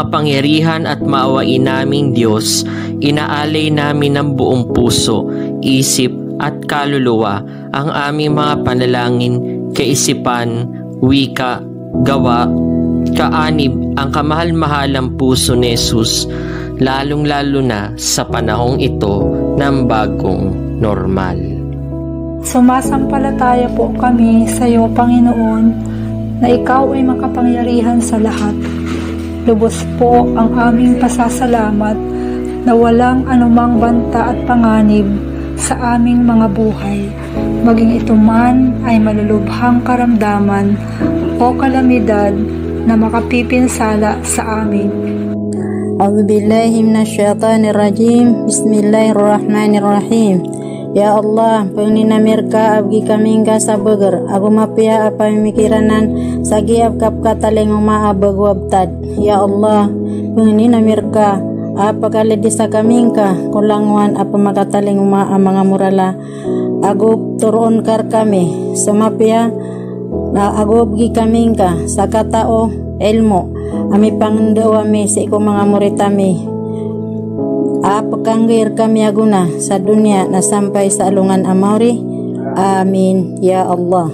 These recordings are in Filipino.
makapangyarihan at maawain naming Diyos, inaalay namin ng buong puso, isip at kaluluwa ang aming mga panalangin, kaisipan, wika, gawa, kaanib ang kamahal-mahalang puso ni Jesus, lalong-lalo na sa panahong ito ng bagong normal. Sumasampalataya po kami sa iyo, Panginoon, na ikaw ay makapangyarihan sa lahat. Lubos po ang aming pasasalamat na walang anumang banta at panganib sa aming mga buhay, maging ito man ay malulubhang karamdaman o kalamidad na makapipinsala sa amin. A'udzu billahi minasyaitonir rajim. Bismillahirrahmanirrahim. Ya Allah, penginamir ka abgi kaming ka sa beger, agu mapia apa mikiranan sagi abkap kataling maabag wabtad. Ya Allah, penginamir ka apa kali disa kaming ka kulangwan apa makataling mga murala, agu turun kar kami sumapia na agu abgi kaming ka sa katao ilmu ami pangandaw ami sa iko mga muritami. Apakanggir kami aguna sa dunia na sampay sa alungan amari. Amin, Ya Allah.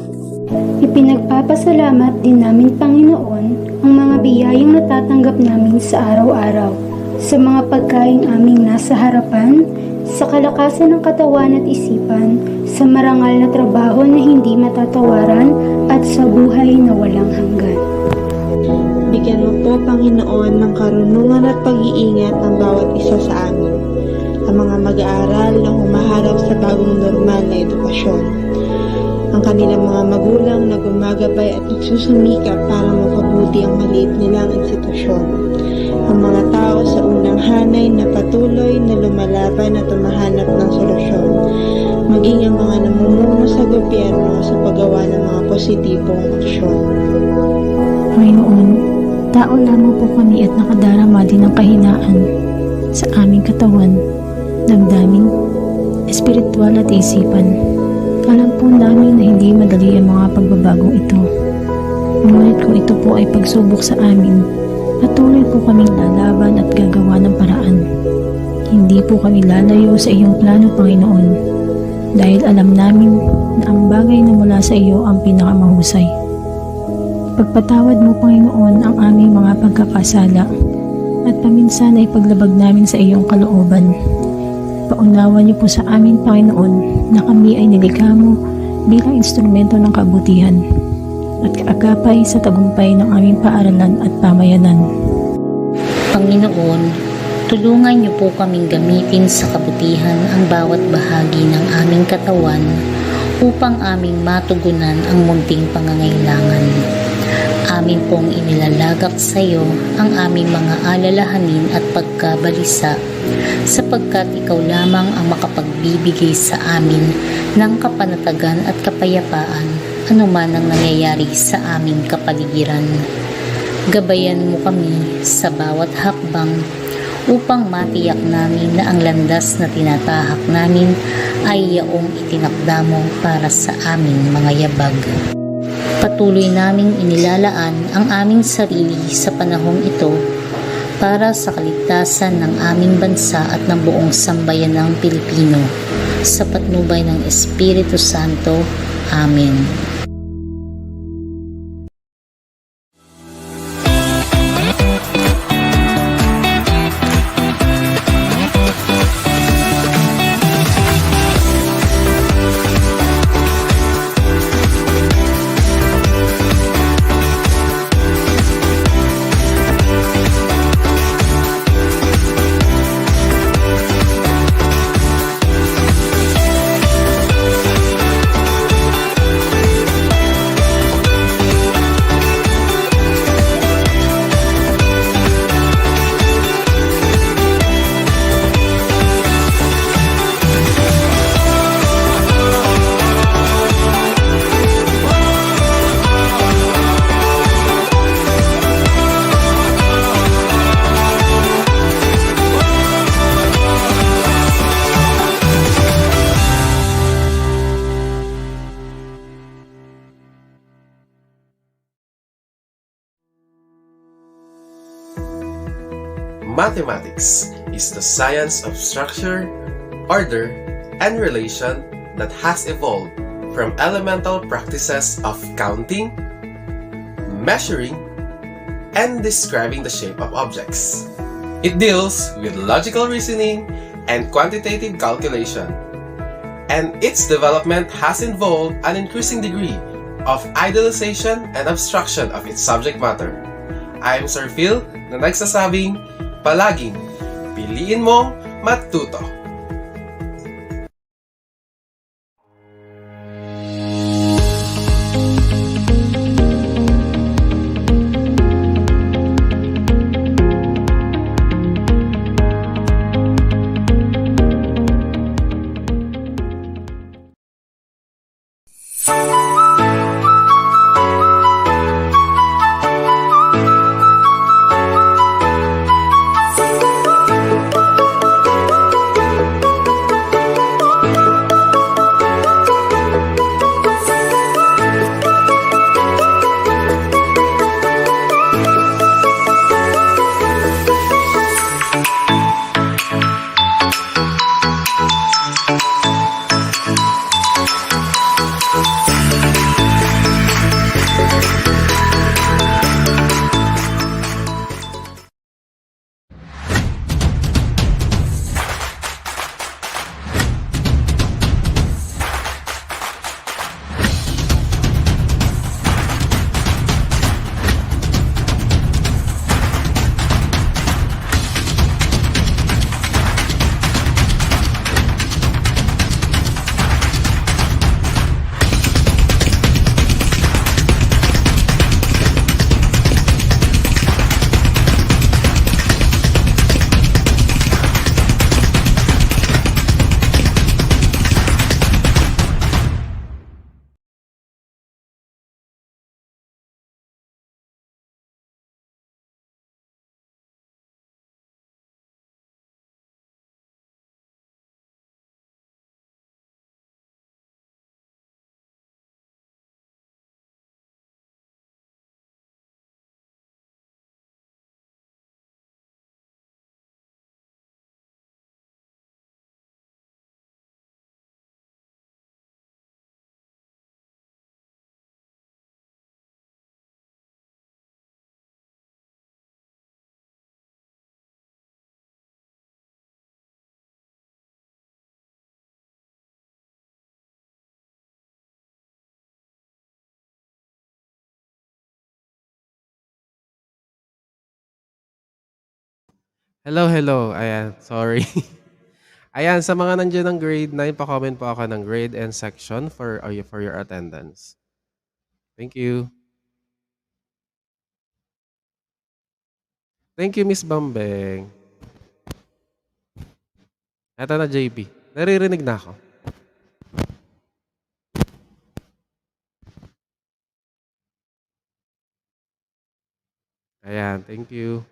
Ipinagpapasalamat din namin, Panginoon, ang mga biyayang natatanggap namin sa araw-araw, sa mga pagkain aming nasa harapan, sa kalakasan ng katawan at isipan, sa marangal na trabaho na hindi matatawaran, at sa buhay na walang hanggan. Bigyan mo po, Panginoon, ng karunungan at pag-iingat ang bawat isa sa amin, ang mga mag-aaral na humaharap sa bagong normal na edukasyon, ang kanilang mga magulang na gumagabay at nagsusumikap para mapabuti ang maliit nilang institusyon, ang mga tao sa unang hanay na patuloy na lumalaban at tumahanap ng solusyon, maging ang mga namumuno sa gobyerno sa paggawa ng mga positibong aksyon. Panginoon, tao lamang po kami at nakadarama din ng kahinaan sa aming katawan, damdamin, espiritual at isipan. Alam po namin na hindi madali ang mga pagbabagong ito. Ngunit kung ito po ay pagsubok sa amin, patuloy po kaming lalaban at gagawa ng paraan. Hindi po kami lalayo sa iyong plano, Panginoon, dahil alam namin na ang bagay na mula sa iyo ang pinakamahusay. Pagpatawad mo, Panginoon, ang aming mga pagkakasala at paminsan ay paglabag namin sa iyong kalooban. Paunawa niyo po sa amin, Panginoon, na kami ay nilikha mo bilang instrumento ng kabutihan at kaagapay sa tagumpay ng aming paaralan at pamayanan. Panginoon, tulungan niyo po kaming gamitin sa kabutihan ang bawat bahagi ng aming katawan upang aming matugunan ang munting pangangailangan. Amin pong inilalagak sa iyo ang aming mga alalahanin at pagkabalisa, sapagkat ikaw lamang ang makapagbibigay sa amin ng kapanatagan at kapayapaan anuman ang nangyayari sa aming kapaligiran. Gabayan mo kami sa bawat hakbang upang matiyak namin na ang landas na tinatahak namin ay yaong itinakda mo para sa aming mga yabag. Patuloy naming inilalaan ang aming sarili sa panahong ito para sa kaligtasan ng aming bansa at ng buong sambayan ng Pilipino, sa patnubay ng Espiritu Santo. Amen. Mathematics is the science of structure, order, and relation that has evolved from elemental practices of counting, measuring, and describing the shape of objects. It deals with logical reasoning and quantitative calculation, and its development has involved an increasing degree of idealization and abstraction of its subject matter. I'm Sir Phil na nagsasabing, palaging piliin mong Math-Tuto. Hello. Ayan, sorry. Ayan, sa mga nandiyan ng grade 9, pa-comment po ako ng grade and section for your attendance. Thank you. Thank you, Miss Bambeng. Eto na, JP. Naririnig na ako. Ayan, thank you.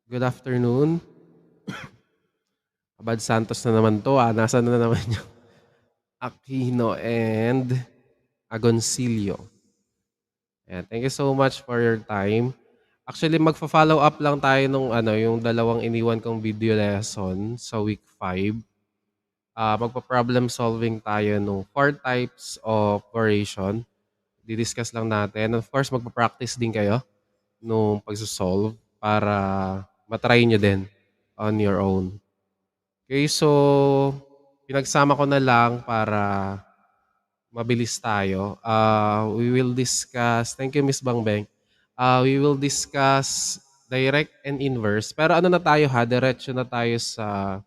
Good afternoon. Abad Santos na naman to. Nasaan na naman yung Aquino and Agoncillo. Ayan, thank you so much for your time. Actually, magfa-follow up lang tayo nung yung dalawang iniwan kong video lesson sa week 5. Magpa-problem solving tayo no 4 types of variation. Didiscuss lang natin. Of course, magpa-practice din kayo nung pagsosolve para matry nyo din on your own. Okay, so pinagsama ko na lang para mabilis tayo. We will discuss, thank you Miss Bangbeng. We will discuss direct and inverse. Pero ano na tayo ha, diretso na tayo sa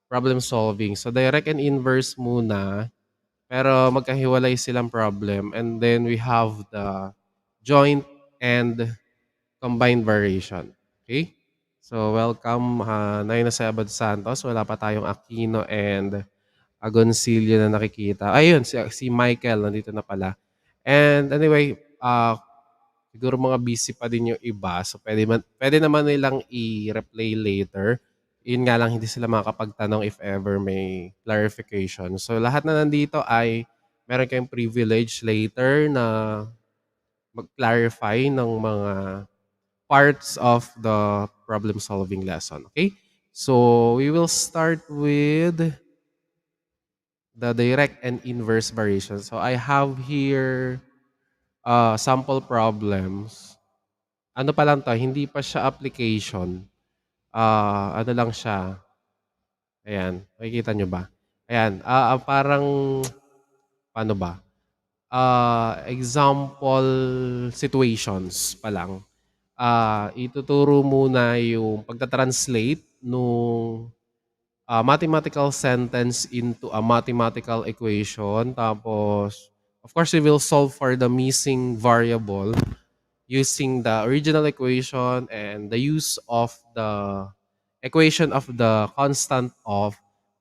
problem solving. So direct and inverse muna, pero magkahiwalay silang problem. And then we have the joint and combined variation. Okay? So welcome, Naina Sebad Santos. Wala pa tayong Aquino and Agoncillo na nakikita. Ayun, si Michael, nandito na pala. And anyway, siguro mga busy pa din yung iba. So pwede naman nilang i-replay later. Yun nga lang, hindi sila makakapagtanong if ever may clarification. So lahat na nandito ay meron kayong privilege later na mag-clarify ng mga parts of the problem solving lesson. Okay? So we will start with the direct and inverse variation. So I have here sample problems. Ano pa lang to, hindi pa siya application. Ano lang siya. Ayan, makikita nyo ba? Ayan, parang, paano ba? Example situations pa lang. Ituturo muna yung pagta-translate nung mathematical sentence into a mathematical equation. Tapos, of course, we will solve for the missing variable using the original equation and the use of the equation of the constant of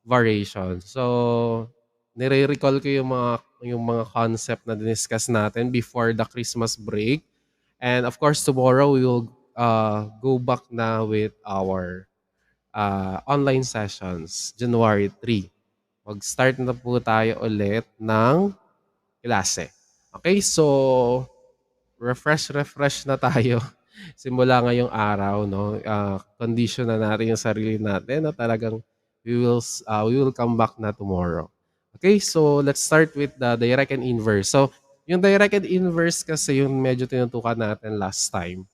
variation. So, nire-recall ko yung mga concept na diniscuss natin before the Christmas break. And of course, tomorrow we will go back na with our online sessions, January 3. Mag-start na po tayo ulit ng klase. Okay, so refresh na tayo. Simula ngayong araw, no? Condition na natin yung sarili natin na talagang we will come back na tomorrow. Okay, so let's start with the direct and inverse. So, yung direct and inverse kasi yung medyo tinutukan natin last time.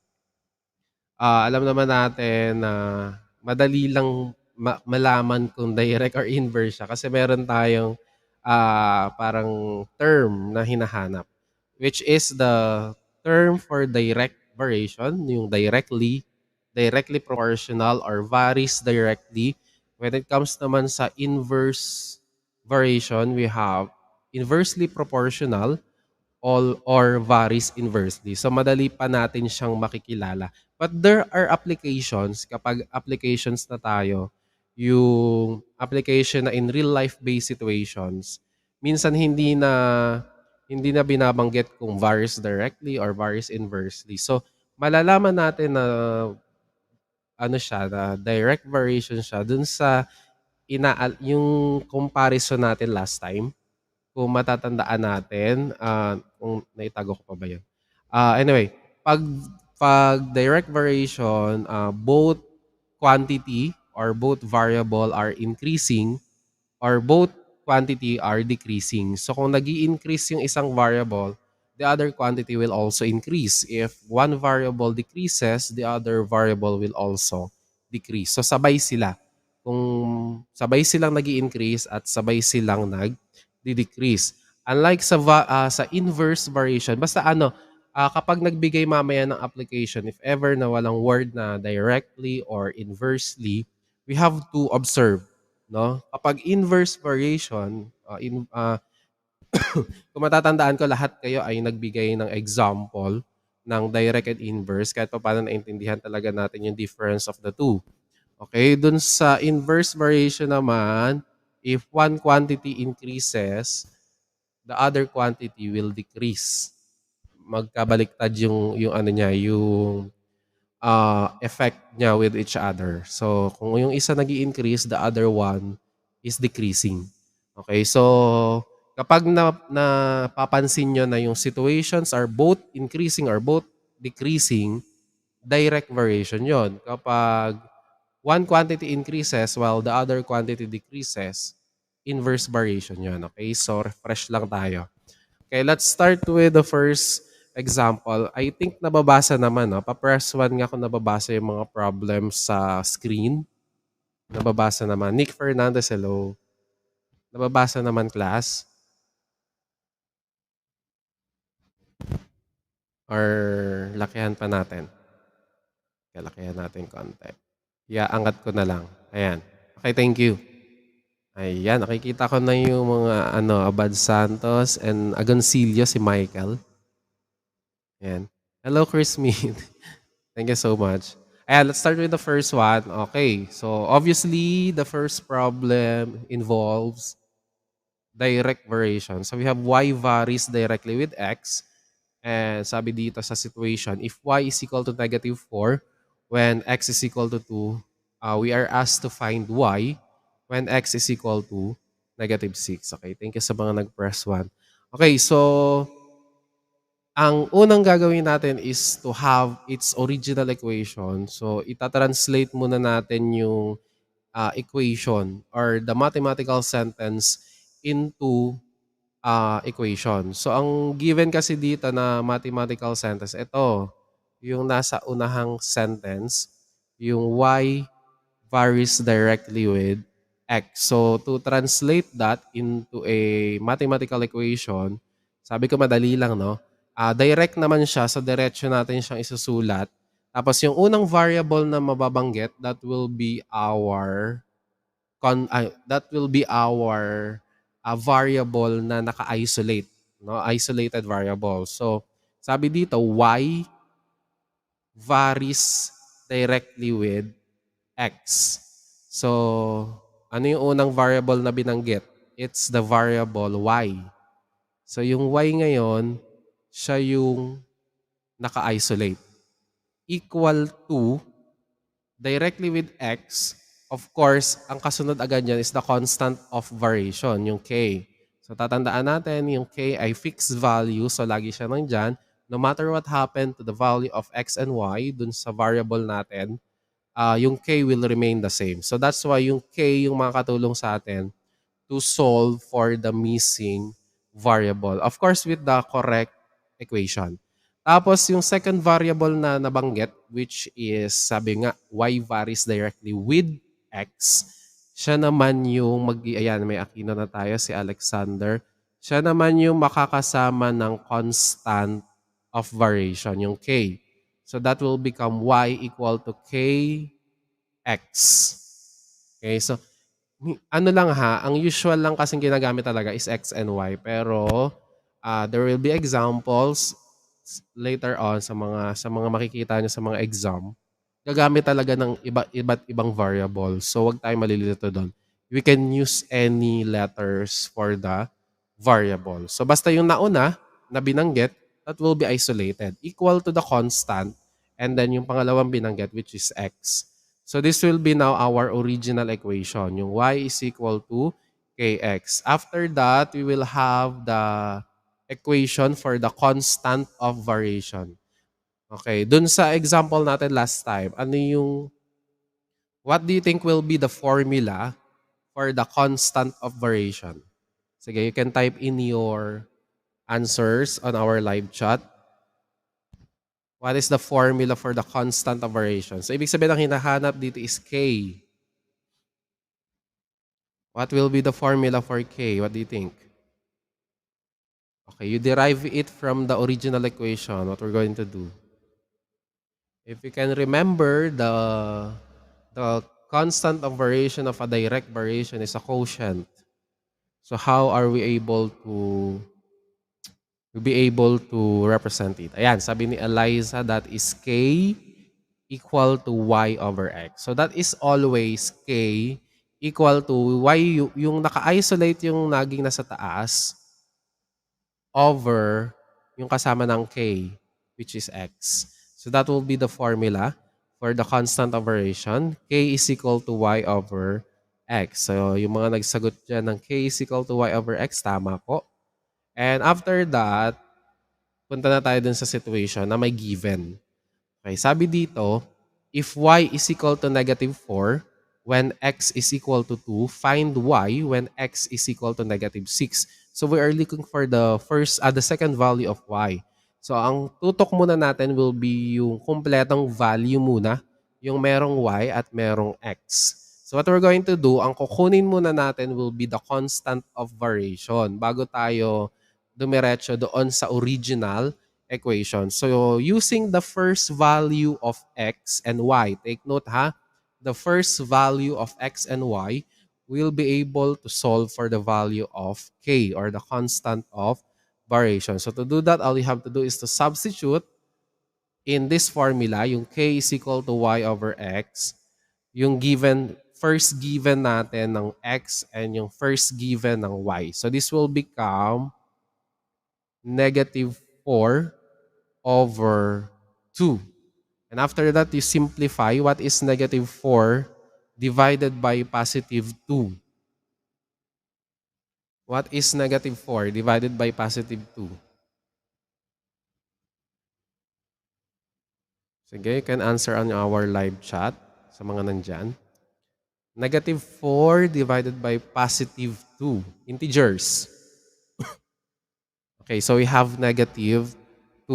Alam naman natin na madali lang malaman kung direct or inverse siya kasi meron tayong parang term na hinahanap, which is the term for direct variation, yung directly proportional or varies directly. When it comes naman sa inverse variation, we have inversely proportional all or varies inversely. So madali pa natin siyang makikilala. But there are applications, kapag applications na tayo, yung application na in real life based situations, minsan hindi na binabanggit kung varies directly or varies inversely. So malalaman natin na ano siya, na direct variation siya dun sa yung comparison natin last time. Kung matatandaan natin, kung naitago ko pa ba yun? Anyway, pag direct variation, both quantity or both variable are increasing or both quantity are decreasing. So kung nag increase yung isang variable, the other quantity will also increase. If one variable decreases, the other variable will also decrease. So sabay sila. Kung sabay silang nag increase at sabay silang nag-decrease. Unlike sa inverse variation, basta kapag nagbigay mamaya ng application, if ever na walang word na directly or inversely, we have to observe, no? Kapag inverse variation, kung matatandaan ko, lahat kayo ay nagbigay ng example ng direct and inverse kahit pa paano naintindihan talaga natin yung difference of the two. Okay, dun sa inverse variation naman, if one quantity increases, the other quantity will decrease. Magkabaliktad yung ano niya, yung effect niya with each other. So, kung yung isa nag increase, the other one is decreasing. Okay, so kapag napapansin nyo na yung situations are both increasing or both decreasing, direct variation yon. Kapag one quantity increases while the other quantity decreases, inverse variation yon. Okay, so refresh lang tayo. Okay, let's start with the first example. I think nababasa naman, no? Pa-press 1 nga kung nababasa yung mga problems sa screen. Nababasa naman. Nick Fernandez, hello. Nababasa naman, class? Or lakihan pa natin? Okay, lakihan natin konti. Yeah, angat ko na lang. Ayan. Okay, thank you. Ayan, nakikita ko na yung mga Abad Santos and Agoncillo, si Michael. Ayan. Hello, Chris Smith. Thank you so much. Ayan, let's start with the first one. Okay, so obviously, the first problem involves direct variation. So we have y varies directly with x. And sabi dito sa situation, if y is equal to -4, when x is equal to 2, we are asked to find y when x is equal to -6. Okay, thank you sa mga nag-press 1. Okay, so ang unang gagawin natin is to have its original equation. So, itatranslate muna natin yung equation or the mathematical sentence into equation. So, ang given kasi dito na mathematical sentence, ito, yung nasa unahang sentence, yung y varies directly with x. So, to translate that into a mathematical equation, sabi ko madali lang, no? Direct naman siya, so diretso natin siyang isusulat. Tapos yung unang variable na mababanggit, that will be our variable na naka-isolate, no? Isolated variable. So, sabi dito, y varies directly with x. So, ano yung unang variable na binanggit? It's the variable y. So, yung y ngayon, siya yung naka-isolate. Equal to, directly with x, of course, ang kasunod agad yan is the constant of variation, yung k. So, tatandaan natin, yung k ay fixed value, so lagi siya nandyan. No matter what happened to the value of x and y dun sa variable natin, yung k will remain the same. So, that's why yung k yung makakatulong sa atin to solve for the missing variable. Of course, with the correct equation. Tapos, yung second variable na nabanggit, which is, sabi nga, y varies directly with x. Siya naman yung ayan, may Aquino na tayo, si Alexander. Siya naman yung makakasama ng constant of variation, yung k. So, that will become y equal to kx. Okay, so ano lang ha, ang usual lang kasing ginagamit talaga is X and Y. Pero there will be examples later on sa mga makikita niyo sa mga exam. Gagamit talaga ng iba't ibang variable. So wag tayong malilito doon. We can use any letters for the variable. So basta yung nauna na binanggit, that will be isolated. Equal to the constant. And then yung pangalawang binanggit, which is X. So this will be now our original equation. Yung y is equal to kx. After that, we will have the equation for the constant of variation. Okay, dun sa example natin last time, what do you think will be the formula for the constant of variation? Sige, you can type in your answers on our live chat. What is the formula for the constant of variation? So, ibig sabihin ang hinahanap dito is k. What will be the formula for k? What do you think? Okay, you derive it from the original equation. What we're going to do. If you can remember, the constant of variation of a direct variation is a quotient. So how are we able to represent it? Ayan, sabi ni Eliza, that is k equal to y over x. So that is always k equal to y, yung naka-isolate yung naging nasa taas, over yung kasama ng k, which is x. So that will be the formula for the constant of variation. K is equal to y over x. So yung mga nagsagot dyan ng k is equal to y over x, tama po. And after that, punta na tayo dun sa situation na may given. Okay, sabi dito, if y is equal to negative 4, when x is equal to 2, find y when x is equal to negative 6. So we are looking for the second value of y. So ang tutok muna natin will be yung kumpletong value muna, yung merong y at merong x. So what we're going to do, ang kukunin muna natin will be the constant of variation bago tayo dumiretso doon sa original equation. So using the first value of x and y, take note ha, the first value of x and y, we'll be able to solve for the value of k or the constant of variation. So to do that, all you have to do is to substitute in this formula, yung k is equal to y over x, yung first given natin ng x and yung first given ng y. So this will become negative 4 over 2. And after that, you simplify what is negative 4 divided by positive 2. What is negative 4 divided by positive 2? Sige, you can answer on our live chat sa mga nandyan. -4 divided by +2. Integers. Okay, so we have -2.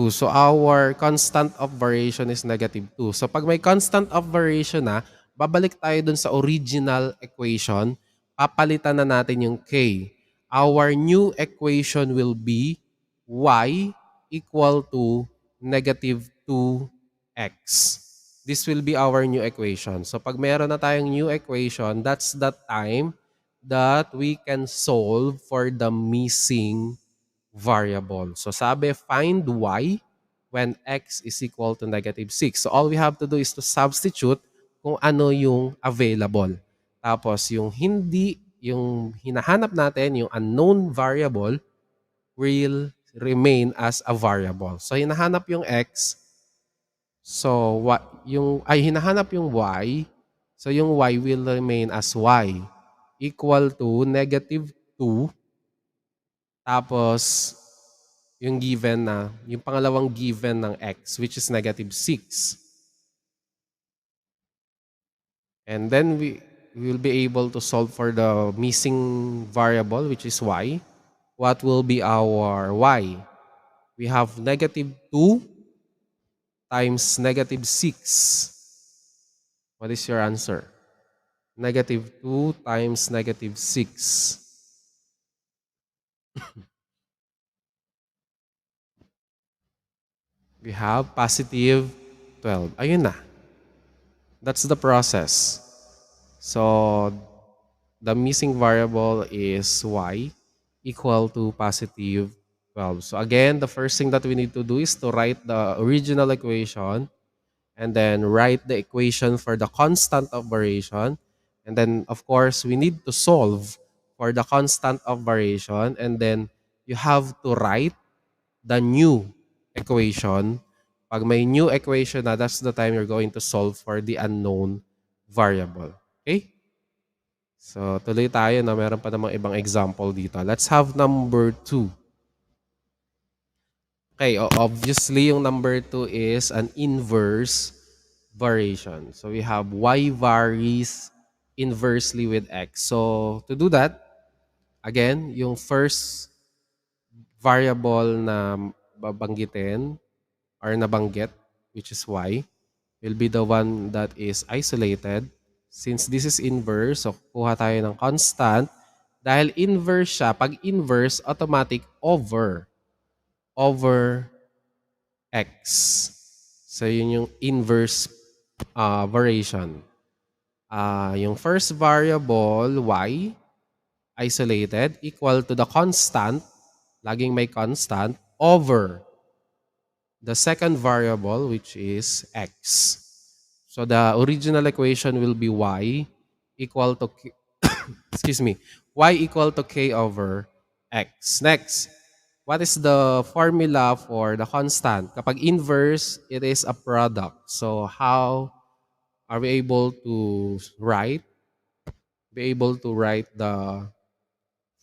So our constant of variation is -2. So pag may constant of variation na, babalik tayo dun sa original equation. Papalitan na natin yung k. Our new equation will be y equal to -2x. This will be our new equation. So pag meron na tayong new equation, that's the time that we can solve for the missing variable. So sabi, find y when x is equal to -6. So all we have to do is to substitute kung ano yung available. Tapos yung hinahanap natin, yung unknown variable will remain as a variable. So hinahanap yung x, so hinahanap yung y, so yung y will remain as y equal to -2. Tapos yung pangalawang given ng x, which is -6. And then we will be able to solve for the missing variable, which is y. What will be our y? We have -2 times -6. What is your answer? -2 times -6. We have +12. Ayun na. That's the process. So the missing variable is y equal to +12. So again, the first thing that we need to do is to write the original equation and then write the equation for the constant of variation. And then, of course, we need to solve for the constant of variation. And then you have to write the new equation. Pag may new equation na, that's the time you're going to solve for the unknown variable. Okay? So, tuloy tayo na meron pa namang ibang example dito. Let's have number 2. Okay, obviously yung number 2 is an inverse variation. So, we have y varies inversely with x. So, to do that, again, yung first variable na babanggitin or nabanggit, which is y, will be the one that is isolated. Since this is inverse, so kuha tayo ng constant. Dahil inverse siya, pag inverse, automatic over x. So yun yung inverse variation. Yung first variable, y, isolated, equal to the constant, laging may constant, over the second variable, which is x. So the original equation will be y equal to k, excuse me, y equal to k over x. Next, what is the formula for the constant? Kapag inverse, it is a product. So how are we able to write the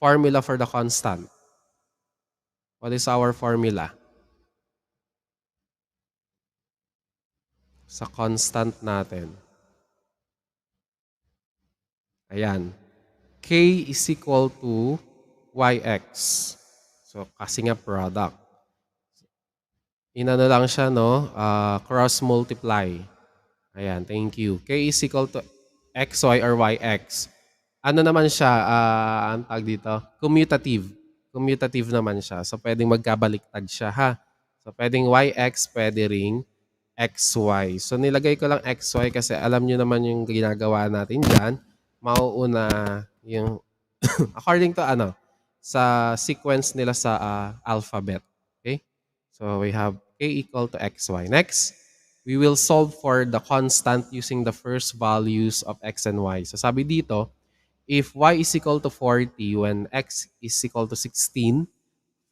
formula for the constant? What is our formula? Sa constant natin. Ayan. K is equal to yx. So, kasi nga product. Inano lang siya, no? Cross multiply. Ayan, thank you. K is equal to xy or yx. Ano naman siya, ang tag dito? Commutative. Commutative naman siya. So, pwedeng magkabaliktad siya, ha? So, pwedeng yx, pwede ring xy. So, nilagay ko lang xy kasi alam nyo naman yung ginagawa natin dyan. Mauuna yung according to sa sequence nila sa alphabet. Okay? So we have k equal to xy. Next, we will solve for the constant using the first values of x and y. So sabi dito, if y is equal to 40 when x is equal to 16,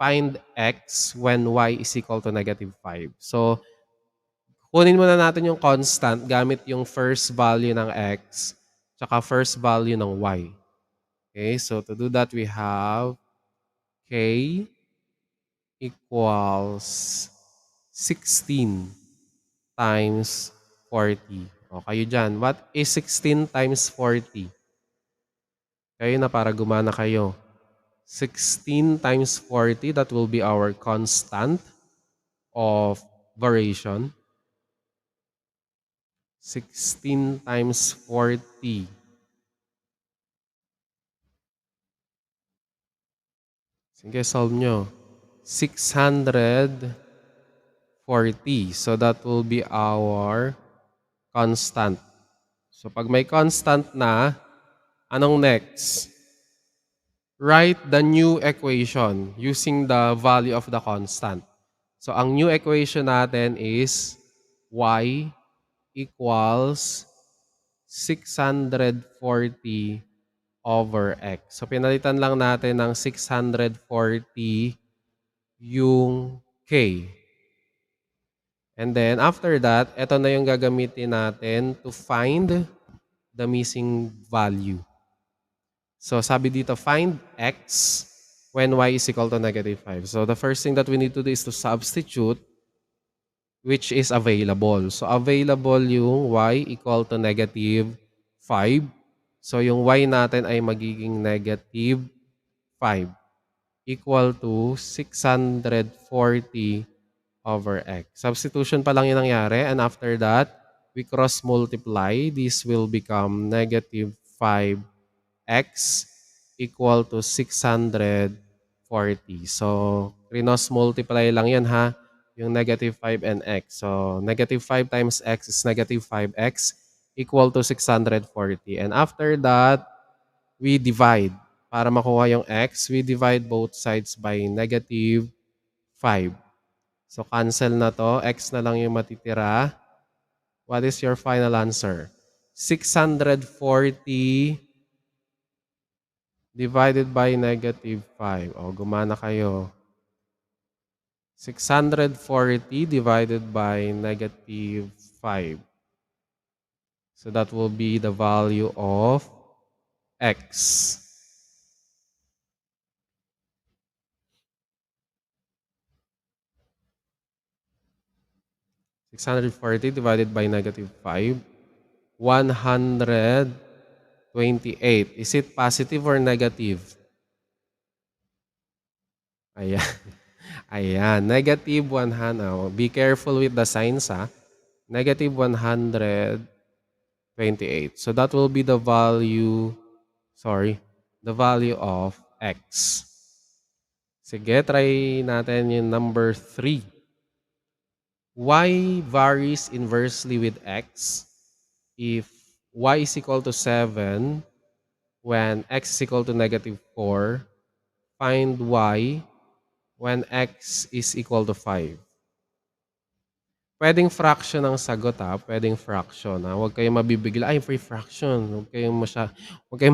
find x when y is equal to -5. So kunin muna natin yung constant gamit yung first value ng x tsaka first value ng y. Okay, so to do that, we have k equals 16 times 40? O kayo dyan, what is 16 times 40? Kayo na para gumana kayo. 16 times 40, that will be our constant of variation. 16 times 40. Sige, solve nyo. 640. So that will be our constant. So pag may constant na, anong next? Write the new equation using the value of the constant. So ang new equation natin is y equals 640 over x. So pinalitan lang natin ng 640 yung k. And then after that, ito na yung gagamitin natin to find the missing value. So sabi dito, find x when y is equal to -5. So the first thing that we need to do is to substitute which is available. So available yung y equal to -5. So yung y natin ay magiging -5 equal to 640 over x. Substitution pa lang yung nangyari, and after that, we cross multiply. This will become -5x equal to 640. So, cross multiply lang yan ha, yung -5 and x. So, -5 times x is -5x equal to 640. And after that, we divide. Para makuha yung x, we divide both sides by -5. So, cancel na to. X na lang yung matitira. What is your final answer? 640 divided by -5. O, gumana kayo. 640 divided by -5. So, that will be the value of x. (640) divided by -5, 128. Is it positive or negative? Ayan. Ayan. -100. Oh, be careful with the signs, ha? -128. So that will be the value, the value of x. Sige, try natin yung number 3. Y varies inversely with x if y is equal to 7 when x is equal to -4. Find y when x is equal to 5. Pwedeng fraction ang sagot, ha? Pwedeng fraction, ha? Huwag kayong mabibigla. Ay, free fraction. Huwag kayong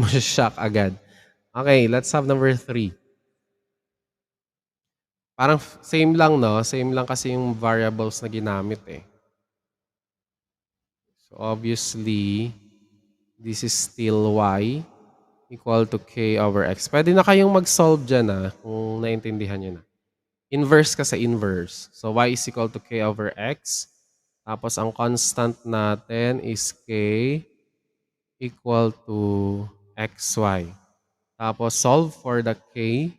masya-shock agad. Okay, let's have number 3. Parang same lang, no? Same lang kasi yung variables na ginamit, eh. So, obviously, this is still y equal to k over x. Pwede na kayong mag-solve dyan, ha? Kung naintindihan nyo na. Inverse kasi inverse. So, y is equal to k over x. Tapos, ang constant natin is k equal to xy. Tapos, solve for the k.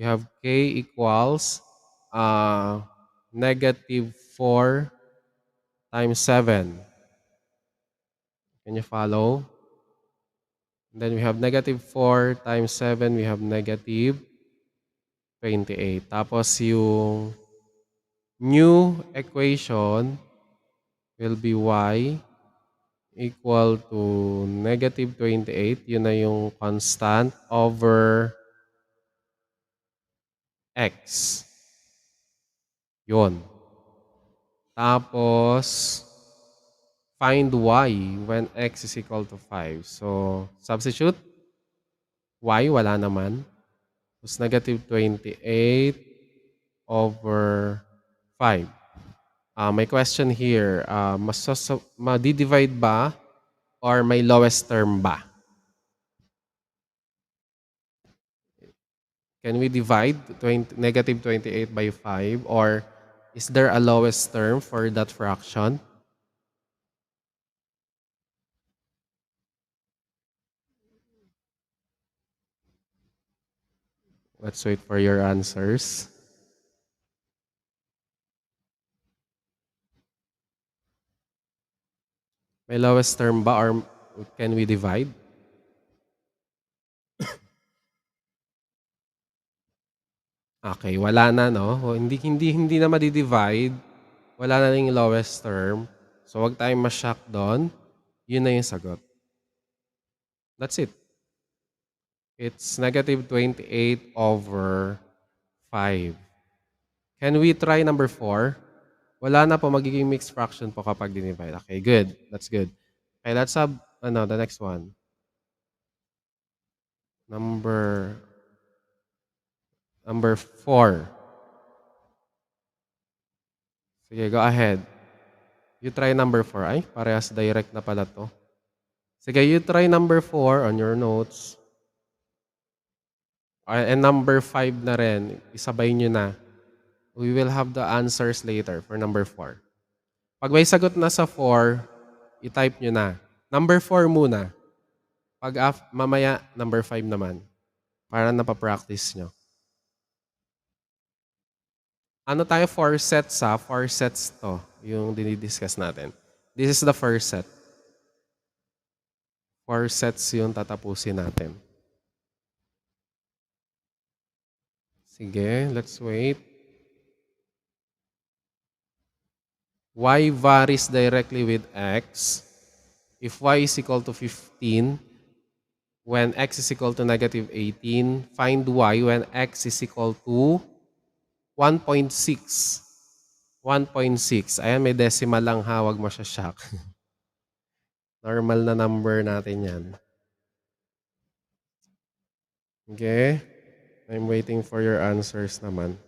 We have k equals -4 times 7. Can you follow? And then we have -4 times 7. We have -28. Tapos yung new equation will be y equal to -28. Yun na yung constant over x. Yun. Tapos, find y when x is equal to 5. So, substitute. Y, wala naman. Tapos, -28 over 5. May question here. Madi-divide ba or may lowest term ba? Can we divide -28 by 5 or Is there a lowest term for that fraction? Let's wait for your answers. May lowest term ba or can we divide? Okay, wala na, no? O, hindi na madi-divide. Wala na yung lowest term. So, wag tayong ma-shock doon. Yun na yung sagot. That's it. It's negative 28 over 5. Can we try number 4? Wala na po, magiging mixed fraction po kapag dinivide. Okay, good. That's good. Okay, let's have the next one. Number 4. Sige, go ahead. You try number 4. Ay, parehas direct na pala to. Sige, you try number 4 on your notes. And number 5 na rin. Isabay nyo na. We will have the answers later for number 4. Pag may sagot na sa 4, i-type nyo na. Number 4 muna. Mamaya, number 5 naman. Para napapractice nyo. Ano tayo? 4 sets 4 sets to. Yung dinidiscuss natin. This is the first set. 4 sets yung tatapusin natin. Sige, let's wait. Y varies directly with x. If y is equal to 15, when x is equal to negative 18, find y when x is equal to 1.6. 1.6. Ayan, may decimal lang ha, wag mo siya shock. Normal na number natin yan. Okay? I'm waiting for your answers naman.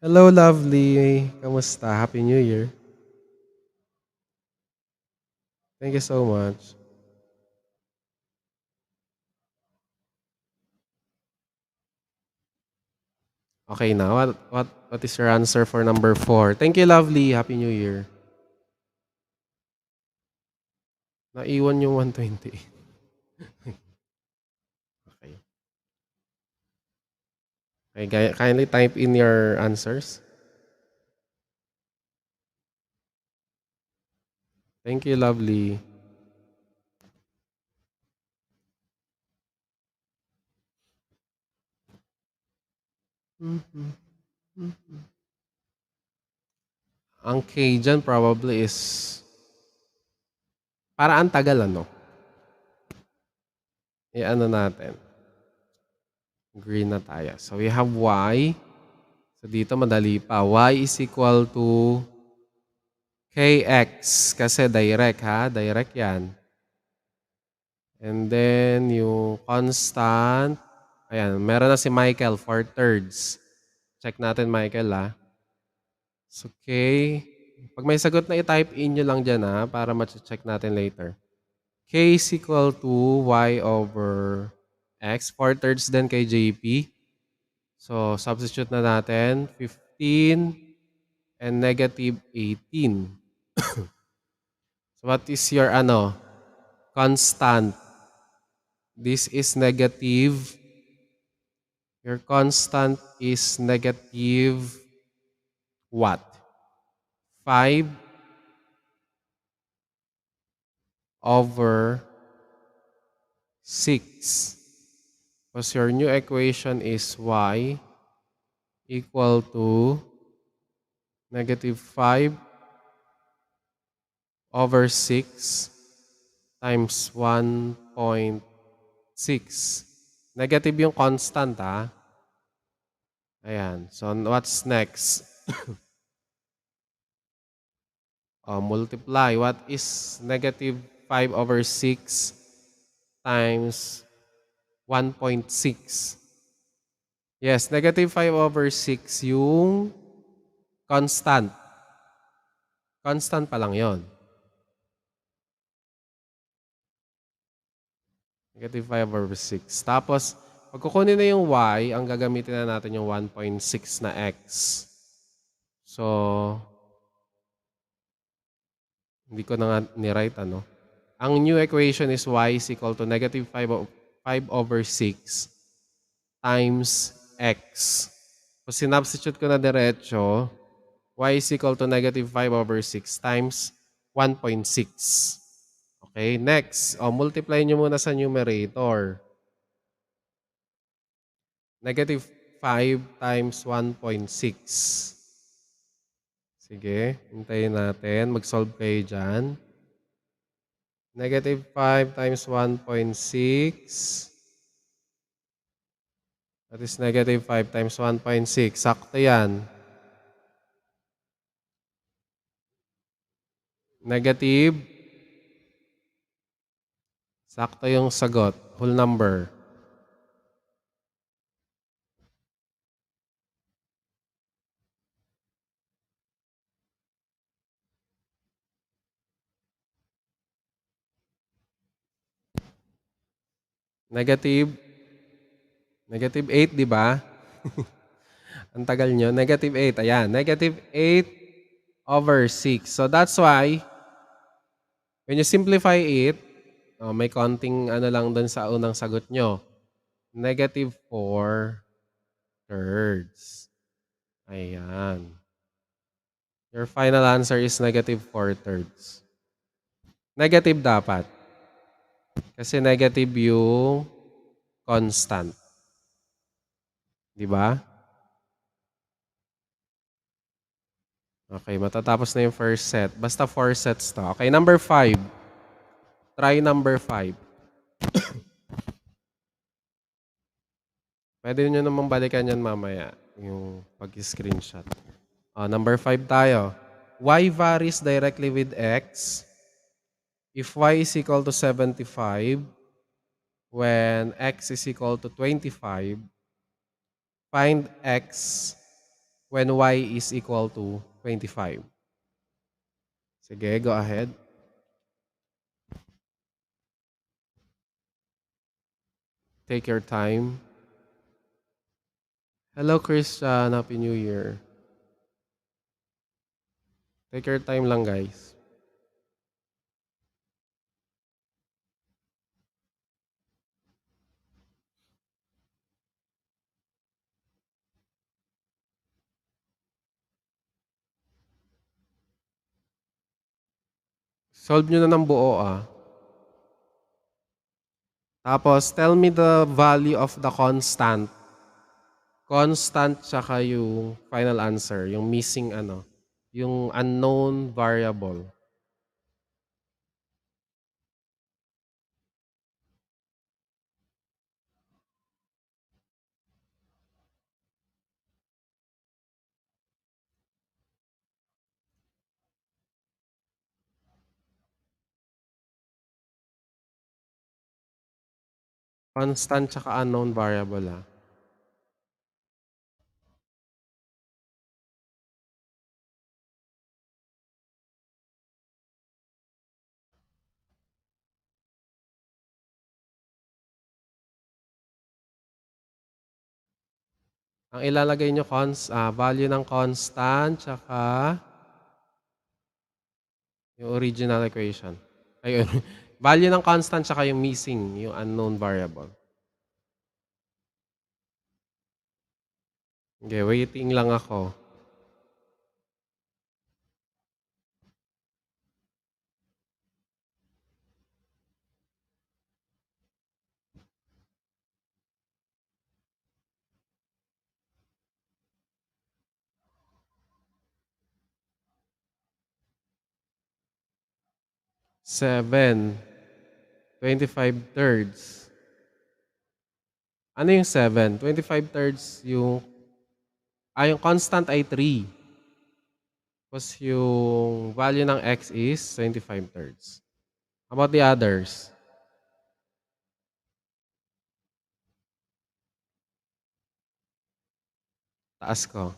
Hello, lovely. Kamusta? Happy New Year. Thank you so much. Okay now, what is your answer for number 4? Thank you, lovely. Happy New Year. Naiwan yung 120. Okay. Okay, kindly type in your answers. Thank you, lovely. Ang K dyan probably is para ang tagal ano. Ano natin. Green na tayo. So we have Y. So dito madali pa. Y is equal to KX. Kasi direct ha. Direct yan. And then yung constant. Ayan. Meron na si Michael. 4/3. Check natin Michael ha. So K. Pag may sagot na i-type in nyo lang dyan ha. Para ma-check natin later. K is equal to Y over X. 4/3 din kay JP. So, substitute na natin. 15 and negative 18. So, what is your constant? This is negative. Your constant is negative what? 5 over 6. Because your new equation is y equal to negative 5 over 6 times 1.6. Negative yung constant, ha? Ayan. So, what's next? Multiply. What is negative 5 over 6 times 1.6? Yes, negative 5 over 6 yung Constant. Constant pa lang yon. Negative 5 over 6. Tapos, pag kukunin na yung y, ang gagamitin na natin yung 1.6 na x. So, hindi ko na nga ni-write ano. Ang new equation is y is equal to negative 5 over 6 times x. So, sinubstitute ko na diretso, y is equal to negative 5 over 6 times 1.6. Okay, next. Multiply nyo muna sa numerator. Negative 5 times 1.6. Sige, hintayin natin. Mag-solve kayo dyan. Negative 5 times 1.6. That is negative 5 times 1.6. Sakto yan. Negative. Sakto yung sagot. Whole number. Negative. Negative 8, di ba? Ang tagal nyo. Negative 8. Ayan. Negative 8 over 6. So that's why, when you simplify it, may konting ano lang dun sa unang sagot nyo. Negative 4 thirds. Ayan. Your final answer is negative 4 thirds. Negative dapat. Kasi negative yung constant. Di ba? Okay, matatapos na yung first set. Basta 4 sets to. Okay, number 5. Try number 5. Pwede nyo namang balikan yan mamaya. Yung pag-screenshot. Number 5 tayo. Y varies directly with X if Y is equal to 75 when X is equal to 25. Find X when Y is equal to 25. Sige, go ahead. Take your time. Hello, Christian. Happy New Year. Take your time lang, guys. Solve nyo na ng buo, ah. Tapos, tell me the value of the constant. Constant tsaka yung final answer. Yung missing ano. Yung unknown variable. Constant tsaka unknown variable, ah. Ang ilalagay nyo value ng constant tsaka yung original equation. Ayun. Value ng constant tsaka yung missing, yung unknown variable. Okay, waiting lang ako. Seven. 25 thirds. Ano yung 7? 25 thirds yung constant ay 3. Tapos yung value ng x is 25 thirds. How about the others? Taas ko.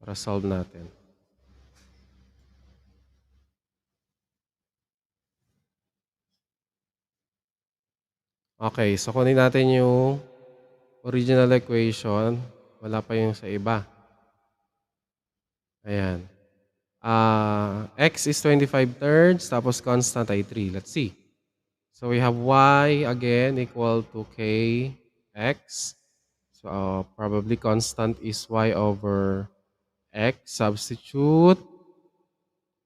para solve natin. Okay, so kunin natin yung original equation. Wala pa yung sa iba. Ayan. X is 25/3, tapos constant ay 3. Let's see. So we have y again equal to kx. So probably constant is y over x. Substitute.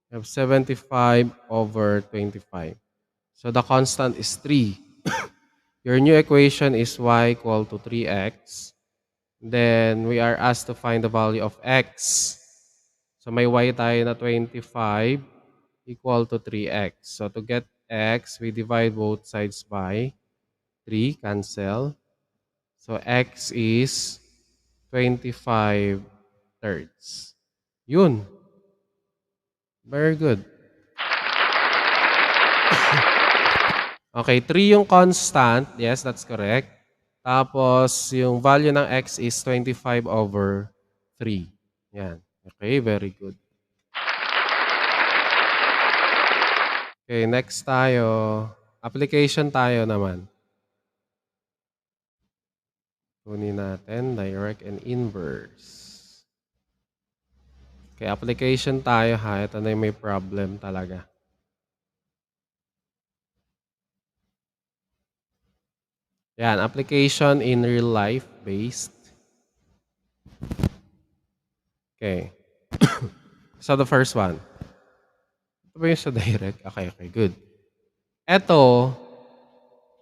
We have 75 over 25. So the constant is 3. Your new equation is y equal to 3x. Then we are asked to find the value of x. So may y tayo na 25 equal to 3x. So to get x, we divide both sides by 3, cancel. So x is 25/3. Yun. Very good. Okay, 3 yung constant. Yes, that's correct. Tapos, yung value ng x is 25 over 3. Yan. Okay, very good. Okay, next tayo. Application tayo naman. Kunin natin direct and inverse. Okay, application tayo ha. Ito na yung may problem talaga. Yan, application in real life based. Okay. So the first one. Ito ba yung sa direct? Okay, good. Ito,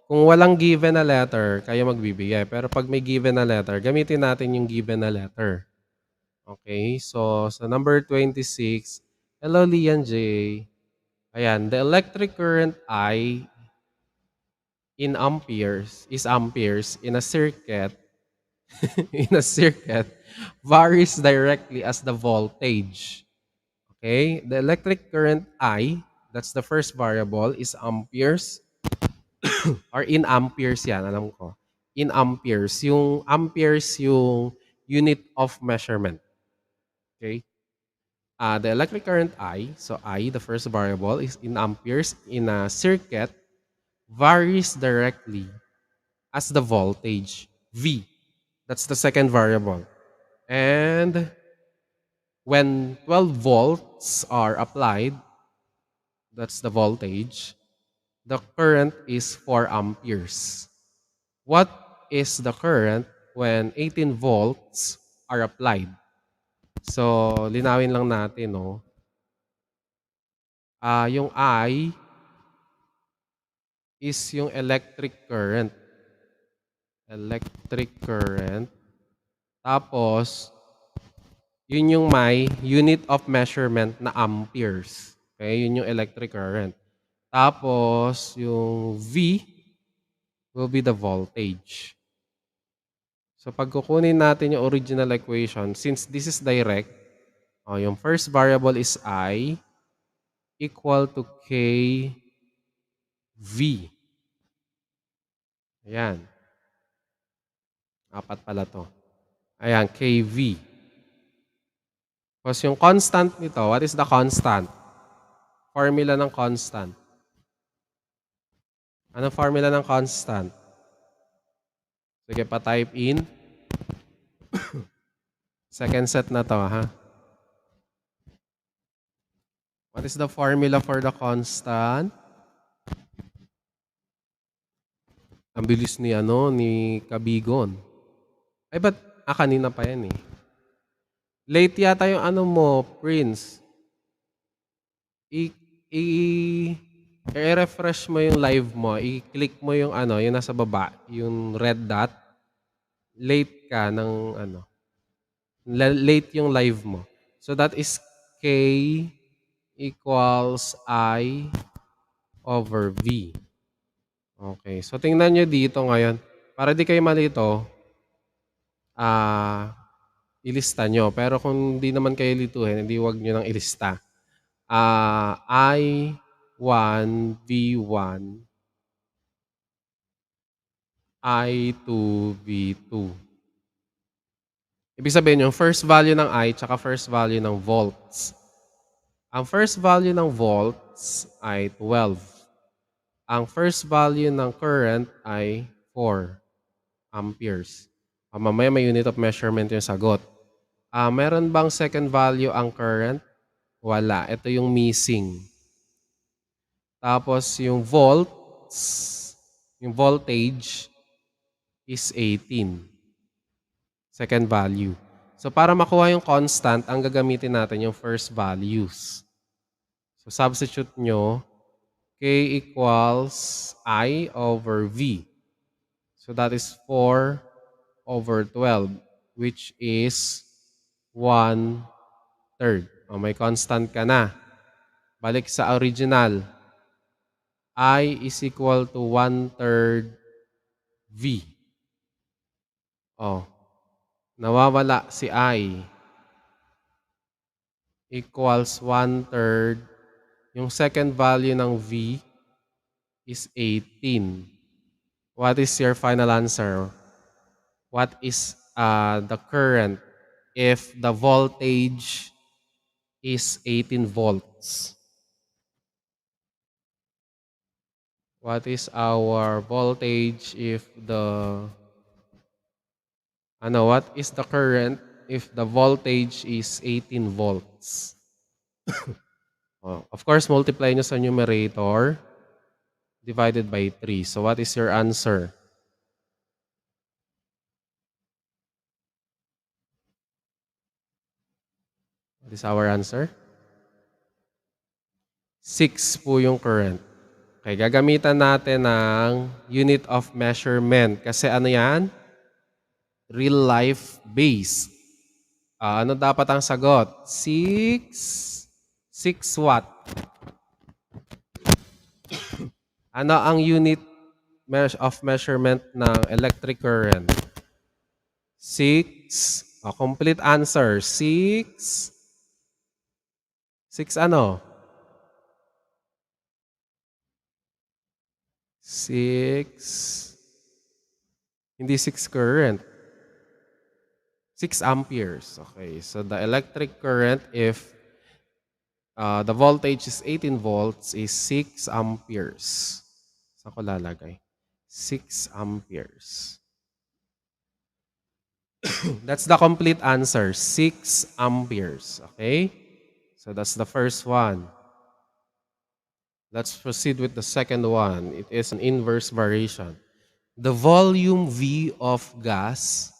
kung walang given na letter, kayo magbibigay. Pero pag may given na letter, gamitin natin yung given na letter. Okay, so sa number 26, hello Lian J. Ayan, the electric current I in amperes is amperes in a circuit in a circuit varies directly as the voltage. Okay, the electric current I, that's the first variable, is amperes or in amperes yan, alam ko. In amperes. Yung amperes yung unit of measurement. Okay? The electric current I, so I, the first variable, is in amperes in a circuit varies directly as the voltage, V. That's the second variable. And when 12 volts are applied, that's the voltage, the current is 4 amperes. What is the current when 18 volts are applied? So, linawin lang natin, no? Yung I is yung electric current. Electric current. Tapos, yun yung may unit of measurement na amperes. Okay, yun yung electric current. Tapos, yung V will be the voltage. So, pag kukunin natin yung original equation, since this is direct, yung first variable is I equal to KV. Ayan. Apat pala to. Ayan, KV. Tapos yung constant nito, what is the constant? Formula ng constant. Anong formula ng constant? Sige, pa-type in. Second set na to, ha? What is the formula for the constant? Ang bilis ni, ni Kabigon. Ay, ba't? Kanina pa yan eh. Late yata yung mo, Prince. I-refresh mo yung live mo. I-click mo yung yung nasa baba, yung red dot. Late ka ng late yung live mo. So that is K equals I over V. Okay. So tingnan nyo dito ngayon. Para di kayo malito, ilista nyo. Pero kung di naman kayo lituhin, hindi wag nyo nang ilista. I1, V1, I2, V2. Ibig sabihin yung first value ng I tsaka first value ng volts. Ang first value ng volts ay 12. Ang first value ng current ay 4 amperes. Mamaya may unit of measurement yung sagot. Meron bang second value ang current? Wala. Ito yung missing. Tapos yung yung voltage is 18. Second value. So para makuha yung constant, ang gagamitin natin yung first values. So substitute nyo, K equals I over V. So that is 4 over 12, which is 1/3. May constant ka na. Balik sa original. I is equal to 1/3 V. Nawawala si I. Equals 1/3. Yung second value ng V is 18. What is your final answer? What is the current if the voltage is 18 volts? What is our voltage if what is the current if the voltage is 18 volts? Of course, multiply nyo sa numerator divided by 3. So what is your answer? What is our answer? 6 po yung current. Okay, gagamitan natin ng unit of measurement. Kasi ano yan? Real life base. Ano dapat ang sagot? 6 watt. Ano ang unit of measurement ng electric current? 6. Complete answer. 6 ano? 6. Hindi 6 current. 6 amperes. Okay, so the electric current if the voltage is 18 volts is 6 amperes. Saan ko lalagay? 6 amperes. That's the complete answer. 6 amperes. Okay? So that's the first one. Let's proceed with the second one. It is an inverse variation. The volume V of gas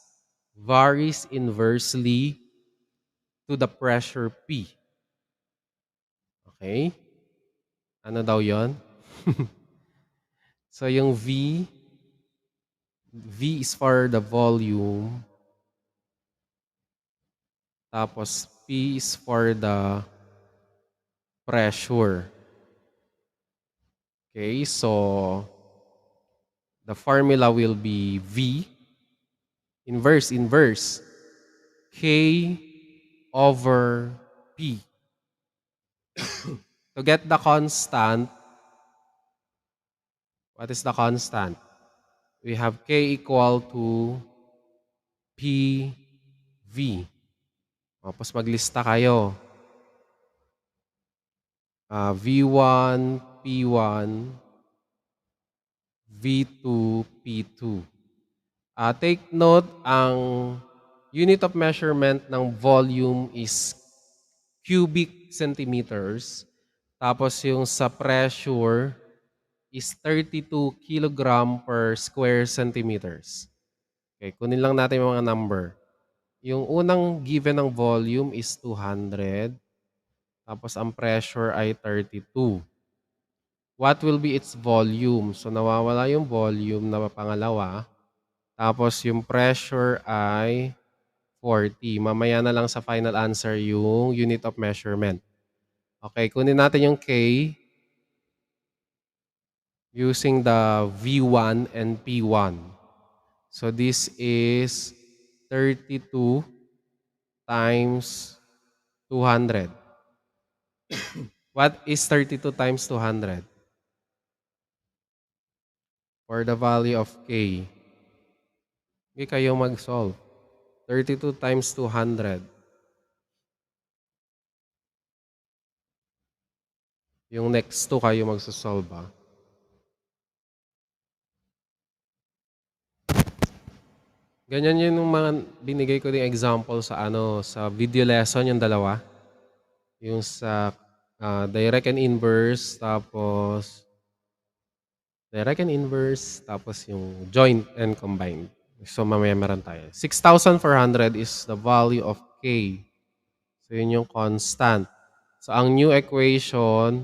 varies inversely to the pressure P. Okay? Ano daw yon? So yung V is for the volume. Tapos P is for the pressure. Okay, so the formula will be V, inverse, K over P. To get the constant, what is the constant? We have K equal to PV. Tapos maglista kayo. V1, P1, V2, P2. Take note, ang unit of measurement ng volume is cubic centimeters. Tapos yung sa pressure is 32 kilogram per square centimeters. Okay, kunin lang natin yung mga number. Yung unang given ng volume is 200. Tapos ang pressure ay 32. What will be its volume? So nawawala yung volume na pangalawa. Tapos yung pressure ay 40. Mamaya na lang sa final answer yung unit of measurement. Okay, kunin natin yung K using the V1 and P1. So this is 32 times 200. What is 32 times 200? For the value of K. Hindi kayo mag-solve. 32 times 200. Yung next 2 kayo magsosolve, ah. Ganyan yun yung mga binigay ko ng example sa sa video lesson, yung dalawa. Yung sa direct and inverse, tapos direct and inverse, tapos yung joint and combined. So mamaya meron tayo. 6,400 is the value of K. So yun yung constant. So ang new equation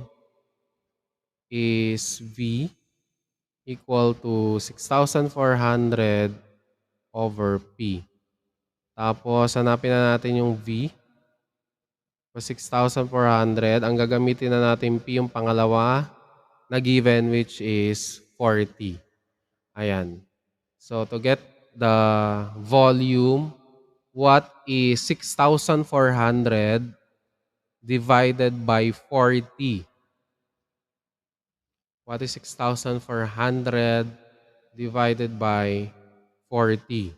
is V equal to 6,400 over P. Tapos hanapin na natin yung V. So 6,400. Ang gagamitin na natin P yung pangalawa na given, which is 40. Ayan. So to get the volume, what is 6,400 divided by 40? What is 6,400 divided by 40?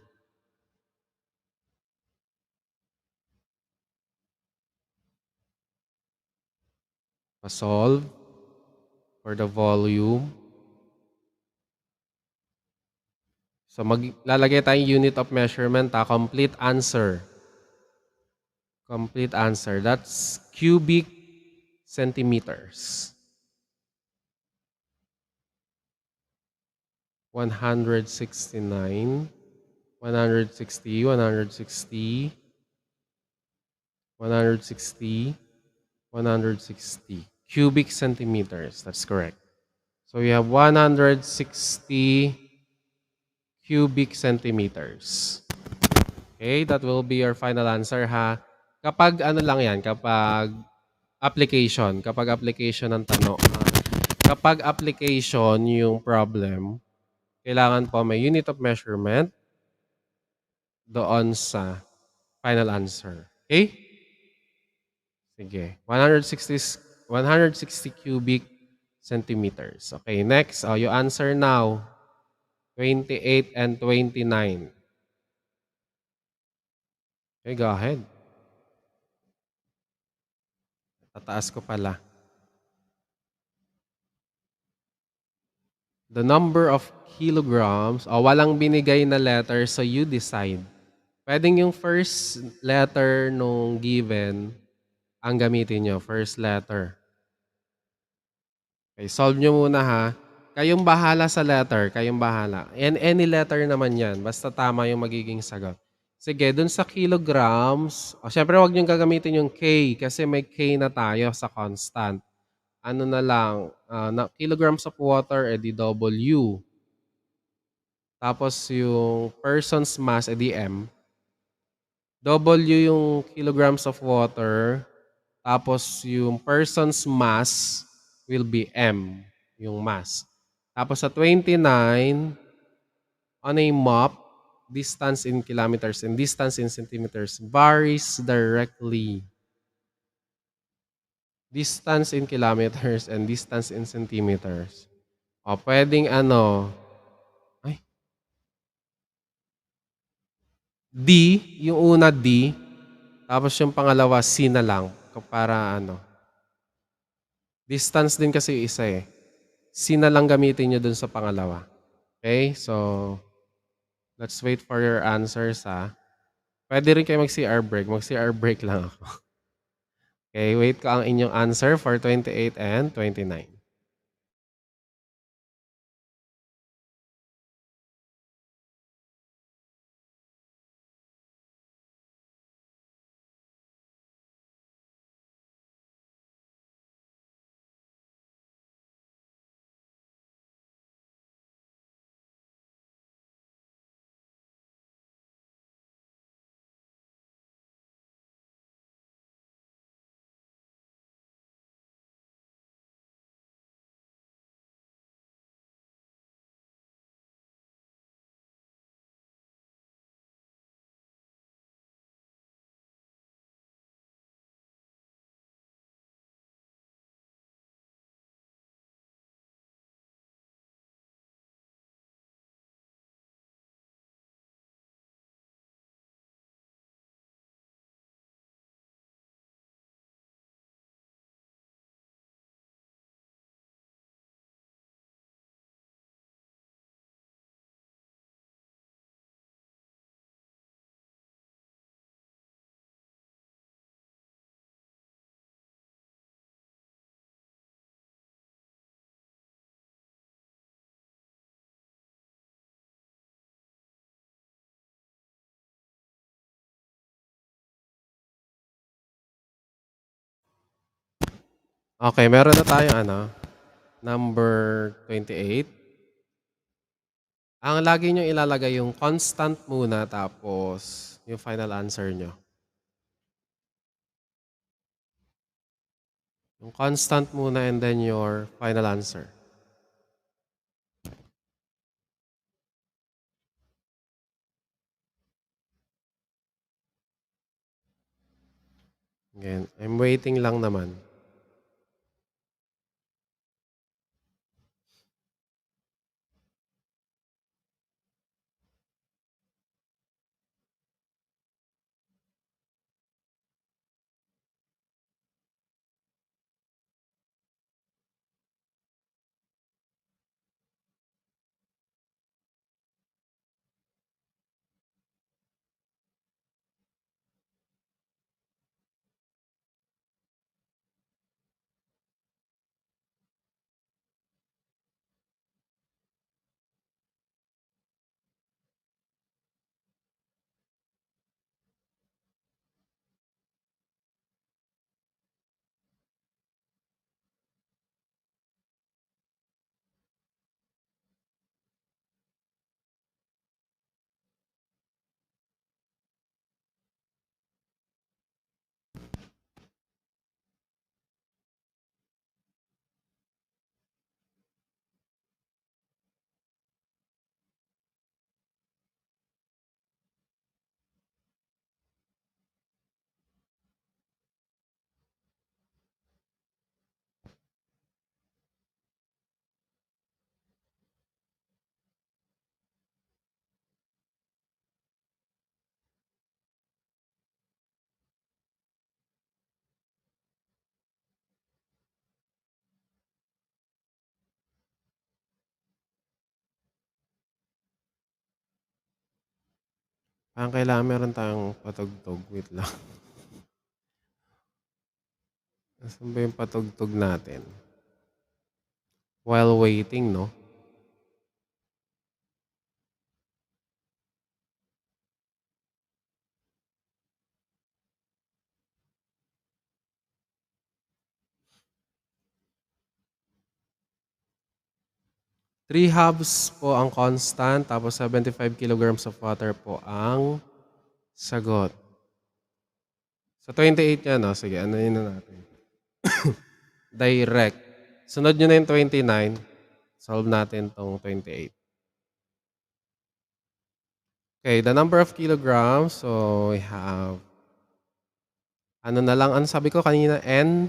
Solve for the volume. So maglalagay tayong unit of measurement, complete answer. Complete answer. That's cubic centimeters. 169, 160, 160, 160, 160 cubic centimeters. That's correct. So we have 160 cubic centimeters. Okay, that will be your final answer, ha. Kapag ano lang yan, kapag application ng tanong. Kapag application yung problem, kailangan po may unit of measurement doon sa final answer. Okay? Sige. 160 cubic centimeters. Okay, next. You answer now. 28 and 29. Okay, go ahead. Tataas ko pala. The number of kilograms. Walang binigay na letter, so you decide. Pwedeng yung first letter nung given ang gamitin nyo. First letter. Okay, solve nyo muna, ha. Kayong bahala sa letter. Kayong bahala. And any letter naman yan. Basta tama yung magiging sagot. Sige, dun sa kilograms. Syempre, wag nyo gagamitin yung K kasi may K na tayo sa constant. Ano na lang, kilograms of water, edi W. Tapos yung person's mass, edi M. W yung kilograms of water. Tapos yung person's mass will be M, yung mass. Tapos sa 29, on a map, distance in kilometers and distance in centimeters varies directly. Distance in kilometers and distance in centimeters. Pwedeng D, yung una D, tapos yung pangalawa C na lang. Para distance din kasi yung isa eh. C na lang gamitin nyo dun sa pangalawa. Okay? So, let's wait for your answers, ha. Pwede rin kayo mag-CR break. Mag-CR break lang ako. Okay, wait ko ang inyong answer for 28 and 29. Okay, meron na tayong number 28. Ang lagi nyo ilalagay yung constant muna tapos yung final answer nyo. Yung constant muna and then your final answer. Again, I'm waiting lang naman. Parang kailangan meron tayong patugtog. Wait lang. Nasaan ba yung patugtog natin? While waiting, no? Three halves po ang constant, tapos 75 kilograms of water po ang sagot. Sa 28 yan, no? Sige, ano yun na natin? Direct. Sunod nyo na yung 29. Solve natin tong 28. Okay, the number of kilograms. So, we have, ano na lang, ano sabi ko kanina? N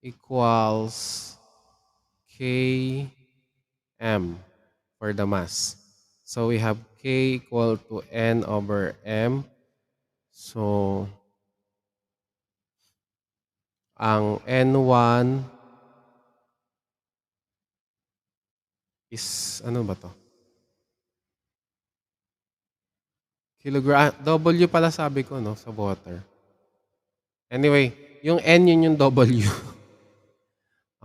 equals K M for the mass. So, we have K equal to N over M. So, ang N1 is, ano ba to? Kilogram, W pala sabi ko, no, sa water. Anyway, yung N yun yung W.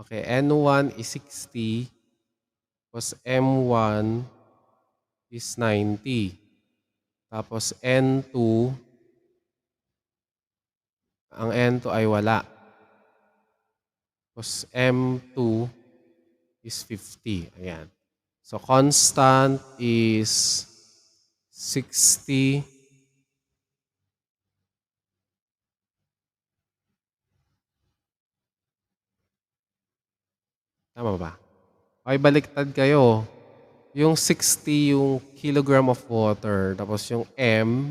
Okay, N1 is 60, tapos M1 is 90. Tapos N2, ang N2 ay wala. Tapos M2 is 50. Ayan. So, constant is 60. Tama ba? Okay, baliktad kayo. Yung 60 yung kilogram of water. Tapos yung M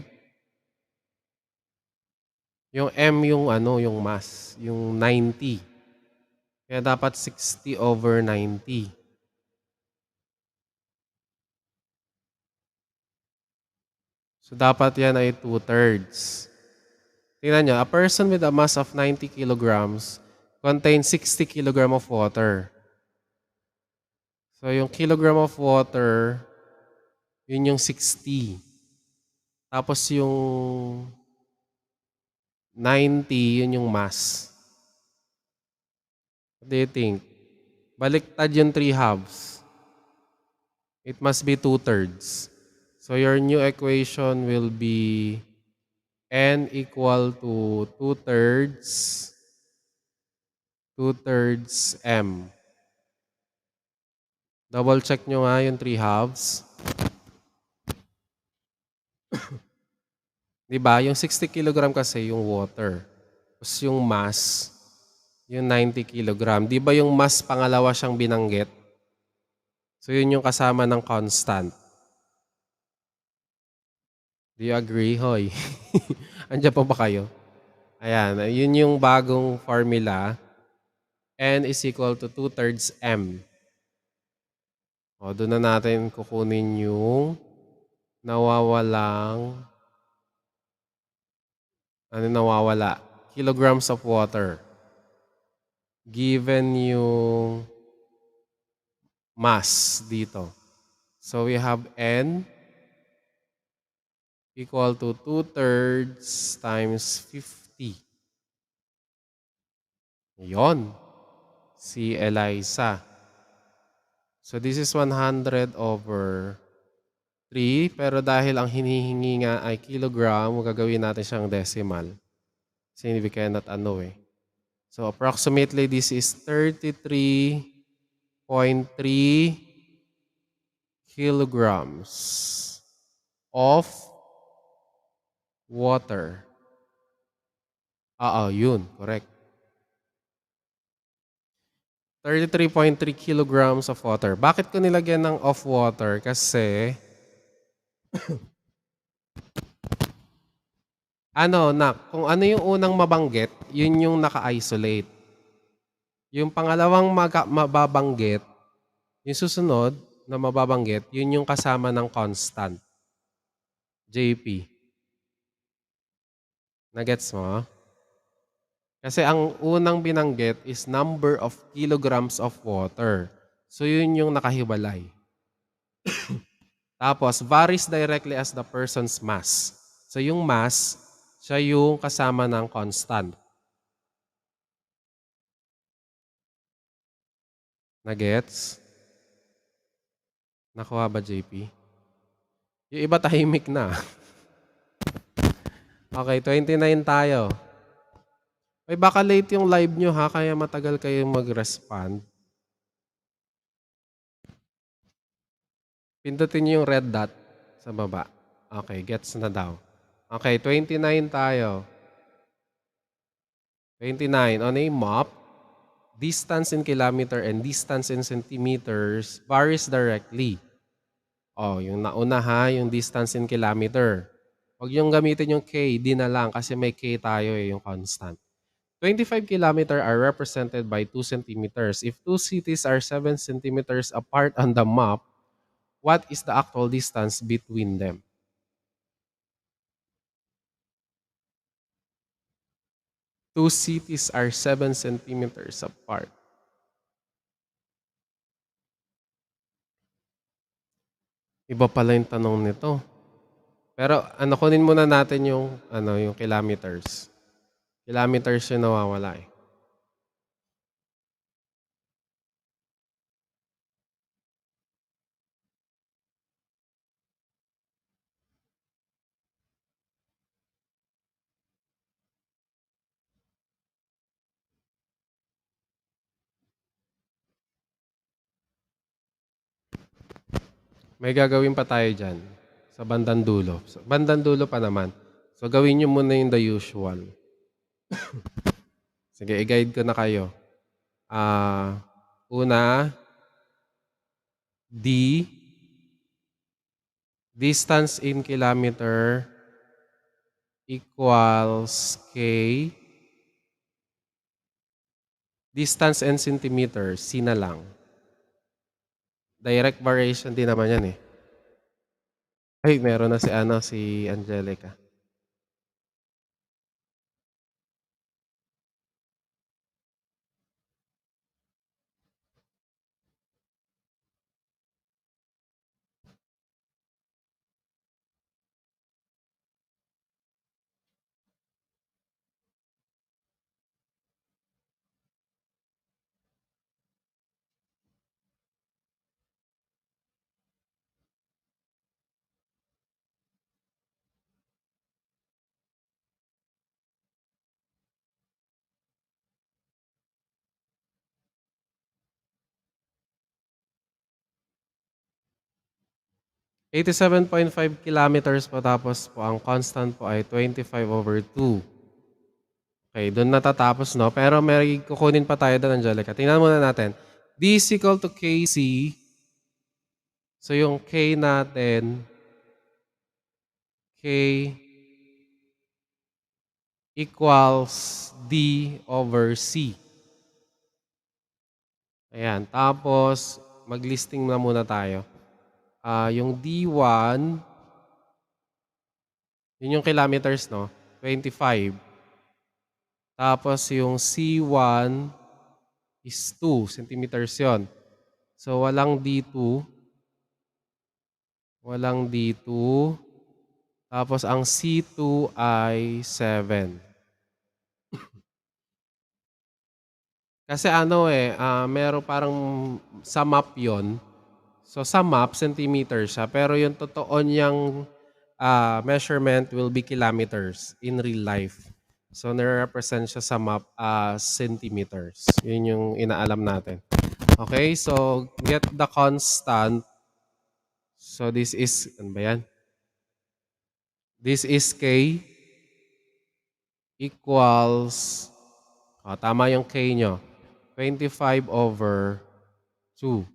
yung ano, yung mass. Yung 90. Kaya dapat 60 over 90. So, dapat yan ay 2/3. Tingnan nyo, a person with a mass of 90 kilograms contains 60 kilogram of water. So, yung kilogram of water, yun yung 60. Tapos yung 90, yun yung mass. What do you think? Baliktad yung 3 halves. It must be 2/3. So, your new equation will be N equal to 2/3 2/3 m. Double check nyo nga yung 3/2. Diba? Yung 60 kilogram kasi yung water. Tapos yung mass, yung 90 kilogram. Di ba yung mass pangalawa siyang binanggit? So yun yung kasama ng constant. Do you agree, Hoy? Andiyan pa ba kayo? Ayan, yun yung bagong formula. N is equal to 2/3 m. O, doon na natin kukunin yung nawawalang, nawawala? Kilograms of water. Given yung mass dito. So we have N equal to 2/3 times 50. Yon. Si Eliza. So this is 100 over 3. Pero dahil ang hinihingi nga ay kilogram, gagawin natin siyang decimal. Kasi we cannot So approximately this is 33.3 kilograms of water. Yun. Correct. 33.3 kilograms of water. Bakit ko nilagyan ng of water? Kasi, kung ano yung unang mabanggit, yun yung naka-isolate. Yung pangalawang mababanggit, yung susunod na mababanggit, yun yung kasama ng constant. JP. Nagets mo? Kasi ang unang binanggit is number of kilograms of water. So yun yung nakahiwalay. Tapos, varies directly as the person's mass. So yung mass, siya yung kasama ng constant. Nagets? Nakuha ba, JP? Yung iba tahimik na. Okay, 29 tayo. Ay, baka late yung live nyo ha, kaya matagal kayong mag-respond. Pindutin nyo yung red dot sa baba. Okay, gets na daw. Okay, 29 tayo. 29. On a map, distance in kilometer and distance in centimeters varies directly. Yung nauna ha, yung distance in kilometer. Huwag yung gamitin yung K, di na lang kasi may K tayo yung constant. 25 kilometer are represented by 2 centimeters. If two cities are 7 centimeters apart on the map, what is the actual distance between them? Two cities are 7 centimeters apart. Iba pala yung tanong nito. Pero kunin muna natin yung kilometers. Kilometers yung nawawala eh. May gagawin pa tayo dyan sa bandang dulo. Sa bandang dulo pa naman. So gawin nyo muna yung the usual. Sige, i-guide ko na kayo. Una, D, distance in kilometer equals K. Distance in centimeters, C na lang. Direct variation din naman yan eh. Ay, meron na si Angelica. 87.5 kilometers po, tapos po ang constant po ay 25/2. Okay, doon natatapos, no? Pero may kukunin pa tayo doon, Angelica. Tingnan muna natin. D is equal to KC. So yung K natin, K equals D/C. Ayan. Tapos, maglisting na muna tayo. Yung D1, yun yung kilometers, no? 25. Tapos yung C1 is 2 centimeters yon. So, walang D2. Walang D2. Tapos, ang C2 ay 7. Kasi meron parang sa map yon. So, sa map, centimeters siya. Pero yung totoo niyang measurement will be kilometers in real life. So, nare-represent siya sa map as centimeters. Yun yung inaalam natin. Okay, so get the constant. So, this is, ano ba yan? This is K equals, tama yung K nyo, 25/2.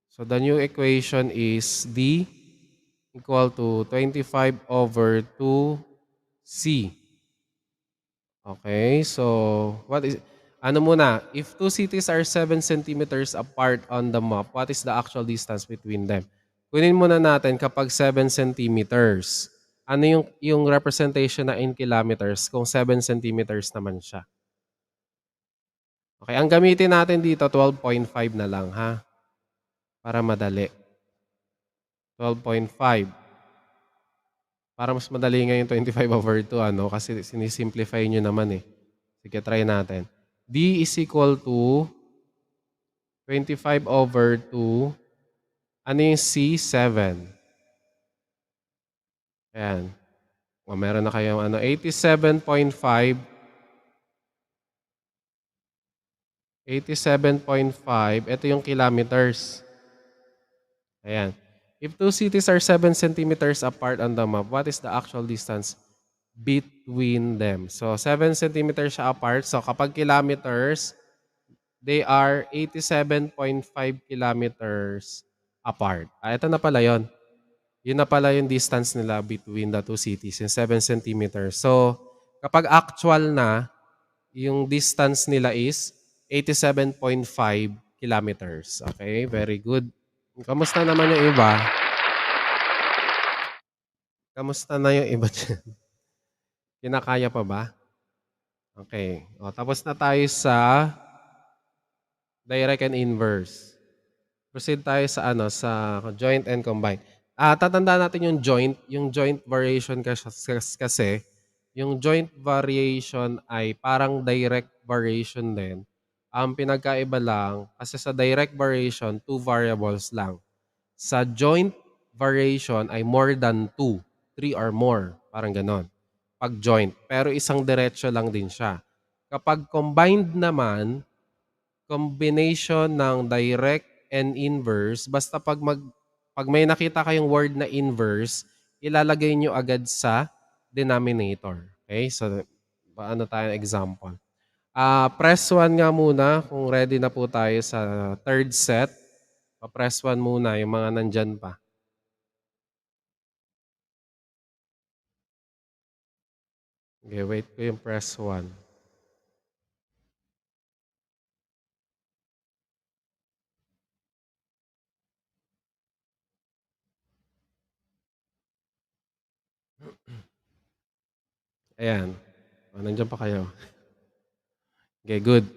So, the new equation is D equal to 25/2C. Okay, so what is, ano muna, if two cities are 7 centimeters apart on the map, what is the actual distance between them? Kunin muna natin kapag 7 centimeters. Ano yung representation na in kilometers kung 7 centimeters naman siya? Okay, ang gamitin natin dito 12.5 na lang, ha? Para madali. 12.5. Para mas madali nga yung 25/2, ano? Kasi sinisimplify nyo naman eh. Sige, try natin. D is equal to 25/2. Ano yung C? 7. Ayan. Meron na kayong 87.5. 87.5. Ito yung kilometers. Ayan. If two cities are 7 centimeters apart on the map, what is the actual distance between them? So, 7 centimeters siya apart. So, kapag kilometers, they are 87.5 kilometers apart. Ito na pala yon. Yun na pala yung distance nila between the two cities, yung 7 centimeters. So, kapag actual na, yung distance nila is 87.5 kilometers. Okay, very good. Kamusta naman yung iba? Kamusta na yung iba dyan? Kinakaya pa ba? Okay. Tapos na tayo sa direct and inverse. Proceed tayo sa sa joint and combine. Tatandaan natin yung joint variation kasi yung joint variation ay parang direct variation din. Ang pinagkaiba lang, kasi sa direct variation, 2 variables lang. Sa joint variation ay more than 2, 3 or more, parang ganon. Pag joint, pero isang diretso lang din siya. Kapag combined naman, combination ng direct and inverse, basta pag may nakita kayong word na inverse, ilalagay nyo agad sa denominator. Okay? So, paano tayo example? Press 1 nga muna kung ready na po tayo sa third set. Pa-press 1 muna yung mga nandyan pa. Okay, wait ko yung press 1. Ayan. Nandyan pa kayo. Okay, good.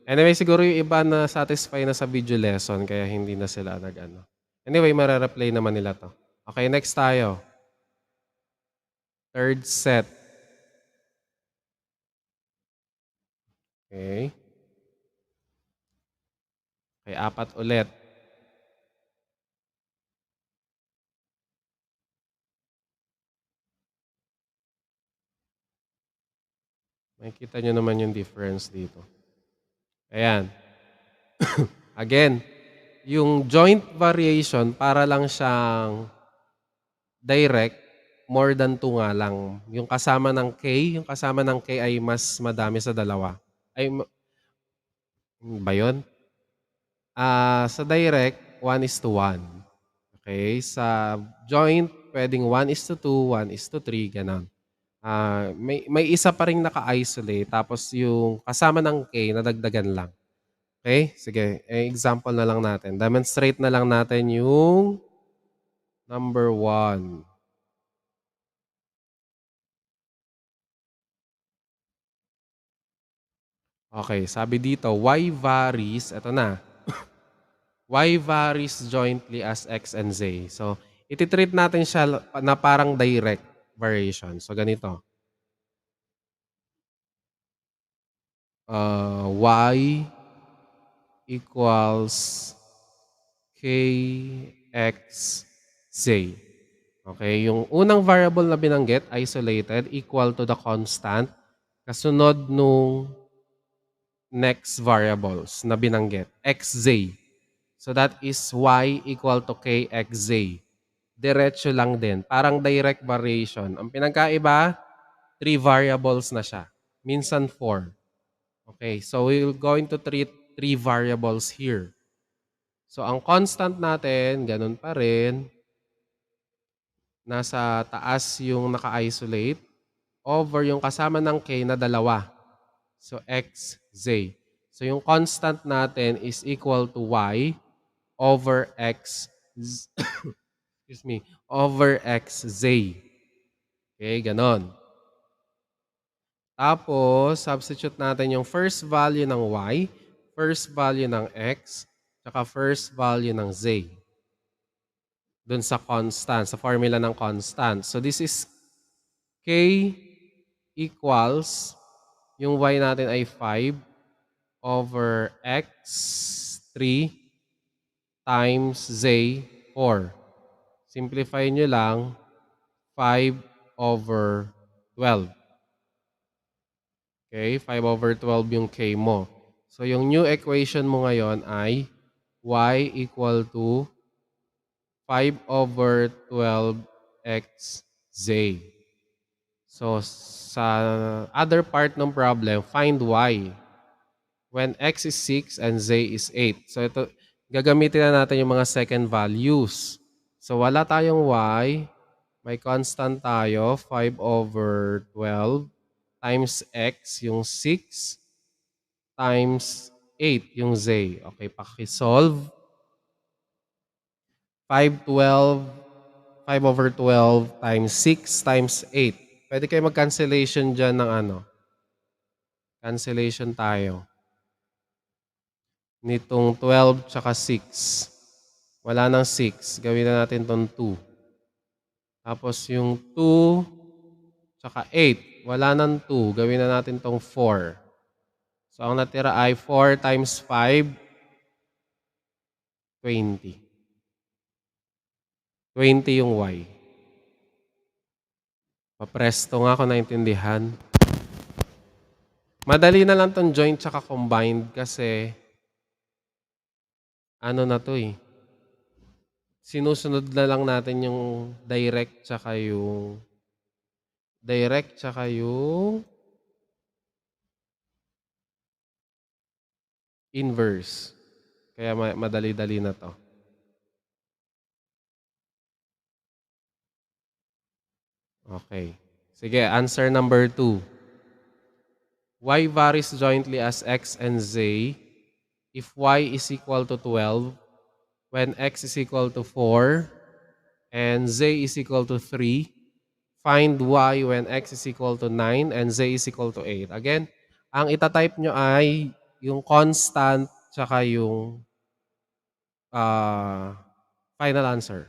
Anyway, siguro yung iba na satisfy na sa video lesson kaya hindi na sila nag-ano. Anyway, mare-replay naman nila to. Okay, next tayo. Third set. Okay. Okay, 4 ulit. Makikita nyo naman yung difference dito. Ayan. Again, yung joint variation para lang siyang direct, more than 2 nga lang. Yung kasama ng K ay mas madami sa dalawa. Ay, ba yun? Sa direct, 1:1. Okay? Sa joint, pwedeng 1:2, 1:3, gano'n. May isa pa ring naka-isolate tapos yung kasama ng K nadagdagan lang. Okay? Sige, example na lang natin. Demonstrate na lang natin yung number 1. Okay, sabi dito, y varies, eto na, y varies jointly as x and z. So, ititreat natin siya na parang direct variation. So, ganito. Y equals kx z. Okay, yung unang variable na binanggit, isolated, equal to the constant, kasunod nung next variables na binanggit, xz. So that is y equal to kxz. Diretso lang din, parang direct variation. Ang pinagkaiba, 3 variables na siya. Minsan 4. Okay, so we're going to treat 3 variables here. So ang constant natin, ganun pa rin. Nasa taas yung naka-isolate over yung kasama ng k na dalawa. So x, z. So yung constant natin is equal to y over x, excuse me, over x, z. Okay, ganon. Tapos, substitute natin yung first value ng y, first value ng x, tsaka first value ng z. Dun sa constant, sa formula ng constant. So this is k equals, yung y natin ay 5 over x, 3 times z, 4. Simplify nyo lang, 5 over 12. Okay, 5 over 12 yung k mo. So yung new equation mo ngayon ay y equal to 5 over 12 x z. So sa other part ng problem, find y when x is 6 and z is 8. So ito, gagamitin na natin yung mga second values. So wala tayong y, may constant tayo, 5 over 12 times x, yung 6, times 8, yung z. Okay, pakisolve. 512, 5 over 12 times 6 times 8. Pwede kayo mag-cancellation dyan ng ano. Cancellation tayo. Nitong 12 tsaka 6. Wala nang 6. Gawin na natin tong 2. Tapos yung 2 tsaka 8. Wala nang 2. Gawin na natin tong 4. So ang natira ay 4 times 5, 20. 20 yung y. Papresto nga ako naintindihan. Madali na lang tong joint tsaka combined kasi ano na to eh. Sinusunod na lang natin yung direct tsaka yung inverse. Kaya madali-dali na to. Okay. Sige, answer number 2. Y varies jointly as x and z if y is equal to 12, when x is equal to 4, and z is equal to 3. Find y when x is equal to 9 and z is equal to 8. Again, ang itatype nyo ay yung constant tsaka yung final answer.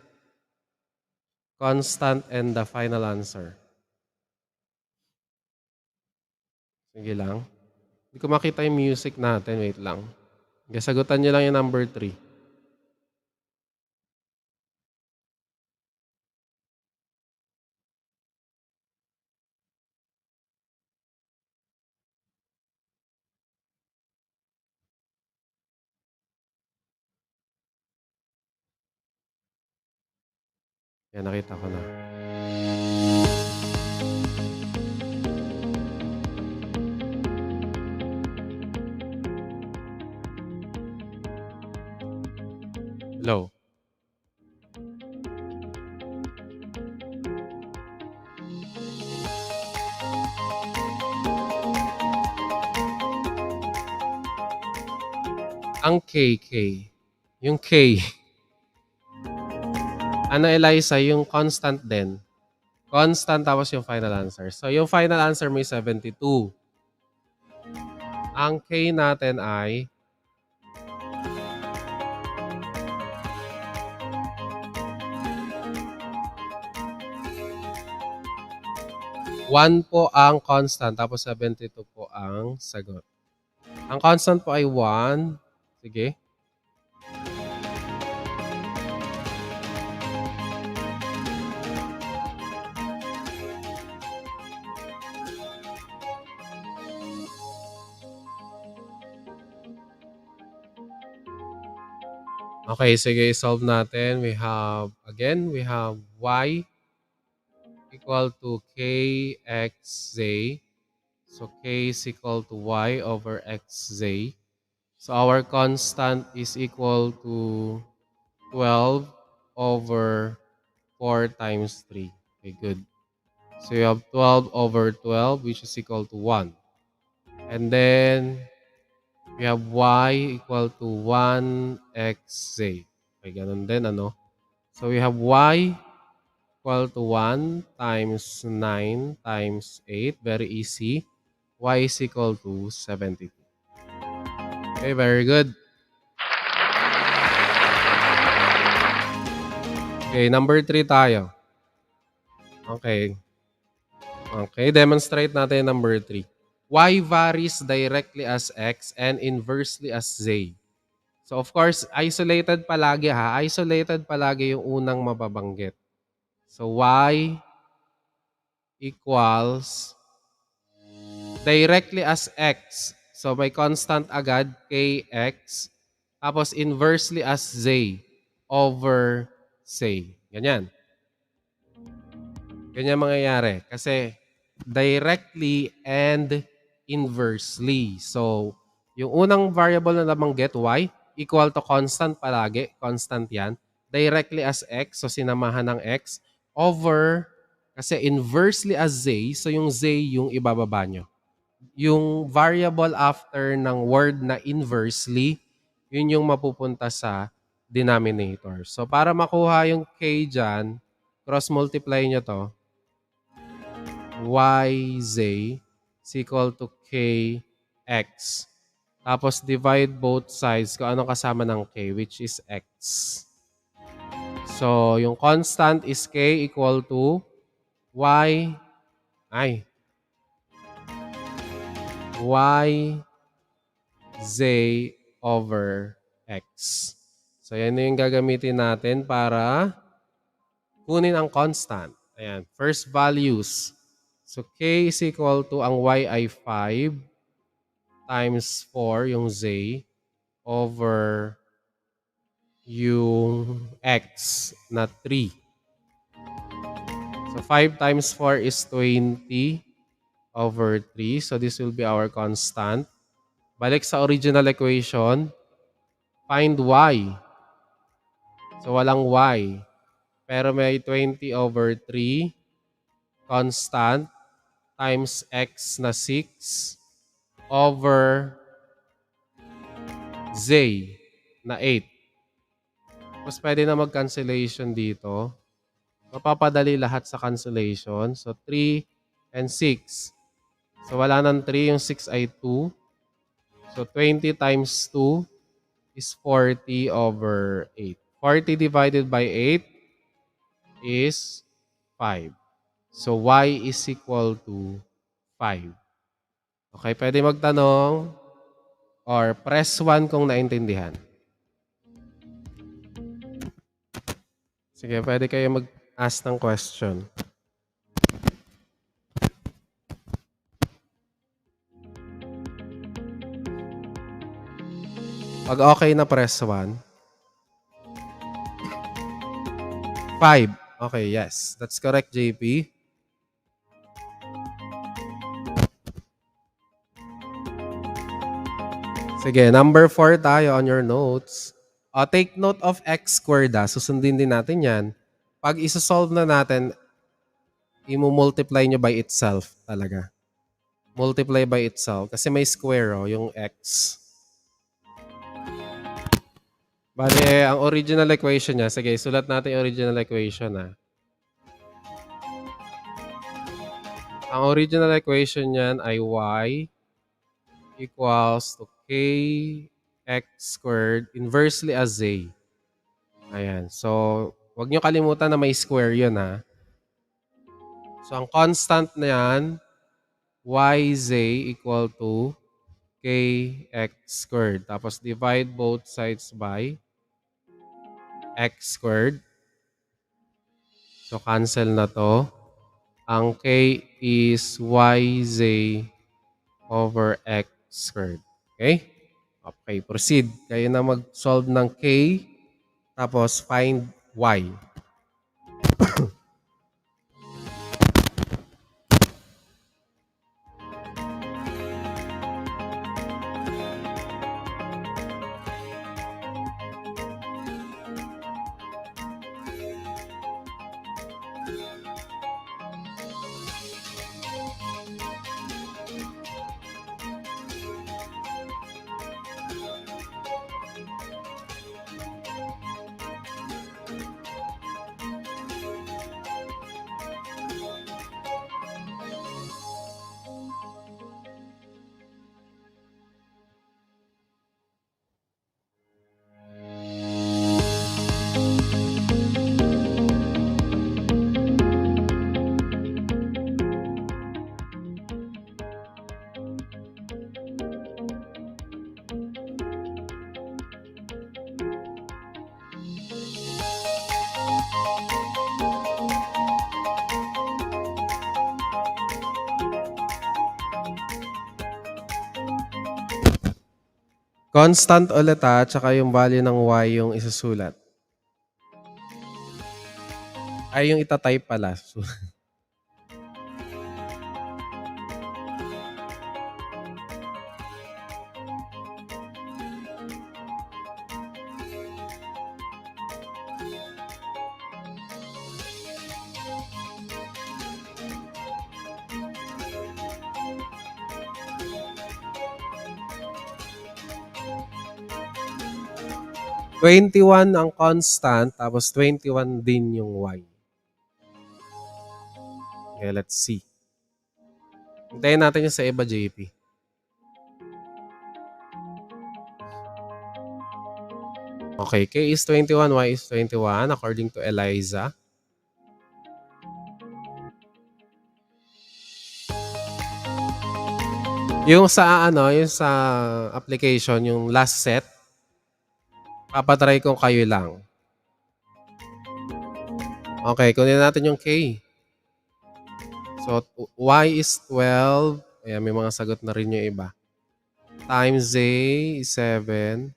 Constant and the final answer. Sige lang. Hindi ko makita yung music natin. Wait lang. Okay, sagutan nyo lang yung number 3. Yan, nakita ko na. Hello. Ang K. Yung K. Ano, Eliza? Yung constant din. Constant tapos yung final answer. So, yung final answer mo is 72. Ang K natin ay 1 po ang constant tapos 72 po ang sagot. Ang constant po ay 1. Sige. Okay, sige, solve natin. We have y equal to kxz. So, k is equal to y over xz. So, our constant is equal to 12 over 4 times 3. Okay, good. So, you have 12 over 12, which is equal to 1. And then, we have y equal to 1xz. Okay, ganun din, ano? So, we have y equal to 1 times 9 times 8. Very easy. Y is equal to 72. Okay, very good. Okay, number 3 tayo. Okay. Okay, demonstrate natin number 3. Y varies directly as x and inversely as z. So, of course, isolated palagi ha. Isolated palagi yung unang mababanggit. So, y equals directly as x. So, may constant agad, kx. Tapos, inversely as z over z. Ganyan. Ganyan mangyayari. Kasi, directly and inversely. So, yung unang variable na nabanggit, y, equal to constant palagi. Constant yan. Directly as x, so sinamahan ng x, over, kasi inversely as z, so yung z yung ibababa nyo. Yung variable after ng word na inversely, yun yung mapupunta sa denominator. So, para makuha yung k dyan, cross-multiply nyo to, yz is equal to kx. Tapos, divide both sides kung anong kasama ng k, which is x. So, yung constant is k equal to y z over x. So, yan yung gagamitin natin para kunin ang constant. Ayan, first values. So, k is equal to, ang y ay 5 times 4, yung z, over yung x na 3. So, 5 times 4 is 20 over 3. So, this will be our constant. Balik sa original equation. Find y. So, walang y. Pero may 20 over 3 constant times x na 6 over z na 8. Tapos pwede na mag-cancellation dito. Mapapadali lahat sa cancellation. So, 3 and 6. So, wala nang 3. Yung 6 ay 2. So, 20 times 2 is 40 over 8. 40 divided by 8 is 5. So, y is equal to 5. Okay, pwede magtanong or press 1 kung naintindihan. Sige, pwede kayo mag-ask ng question. Pag okay na, press 1. 5. Okay, yes. That's correct, JP. Sige, number 4 tayo on your notes. Take note of x squared. Susundin din natin yan. Pag isa-solve na natin, i-multiply nyo by itself talaga. Multiply by itself. Kasi may square, yung x. Bale, ang original equation niya, sige, sulat natin yung original equation. Ang original equation niyan ay y equals to kx squared inversely as a. Ayan. So, wag nyo kalimutan na may square yun, So, ang constant na yan, yz equal to kx squared. Tapos, divide both sides by x squared. So, cancel na to. Ang k is yz over x squared. Okay? Okay, proceed. Kayo na mag-solve ng k, tapos find y. Constant ulit tsaka yung value ng y yung isusulat. Ay, yung itatype pala. 21 ang constant, tapos 21 din yung y. Okay, let's see. Hintayin natin yung sa iba, JP. Okay, k is 21, y is 21 according to Eliza. Yung sa yung sa application, yung last set, papatry kung kayo lang. Okay, kunin natin yung k. So, y is 12. Ayan, may mga sagot na rin yung iba. Times a is 7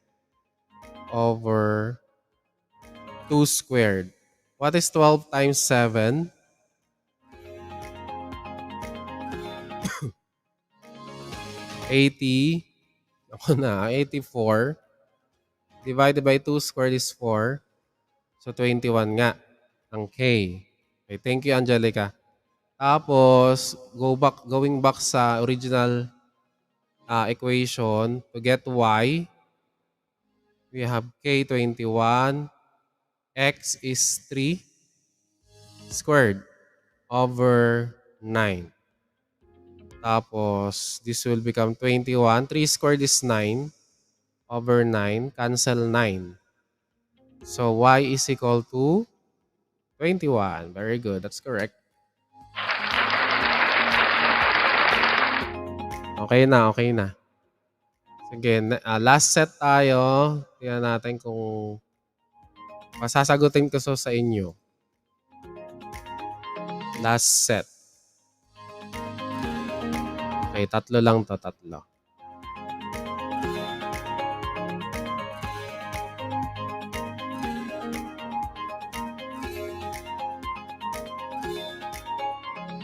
over 2 squared. What is 12 times 7? 80. Ako na, 84. Divided by 2 squared is 4. So, 21 nga ang k. Okay, thank you, Angelica. Tapos, going back sa original equation to get y, we have k 21, x is 3 squared over 9. Tapos, this will become 21. 3 squared is 9 over 9. Cancel 9. So, y is equal to 21. Very good. That's correct. Okay na, okay na. Sige, last set tayo. Tingnan natin kung masasagutin ko sa inyo. Last set. Okay, tatlo lang to, tatlo.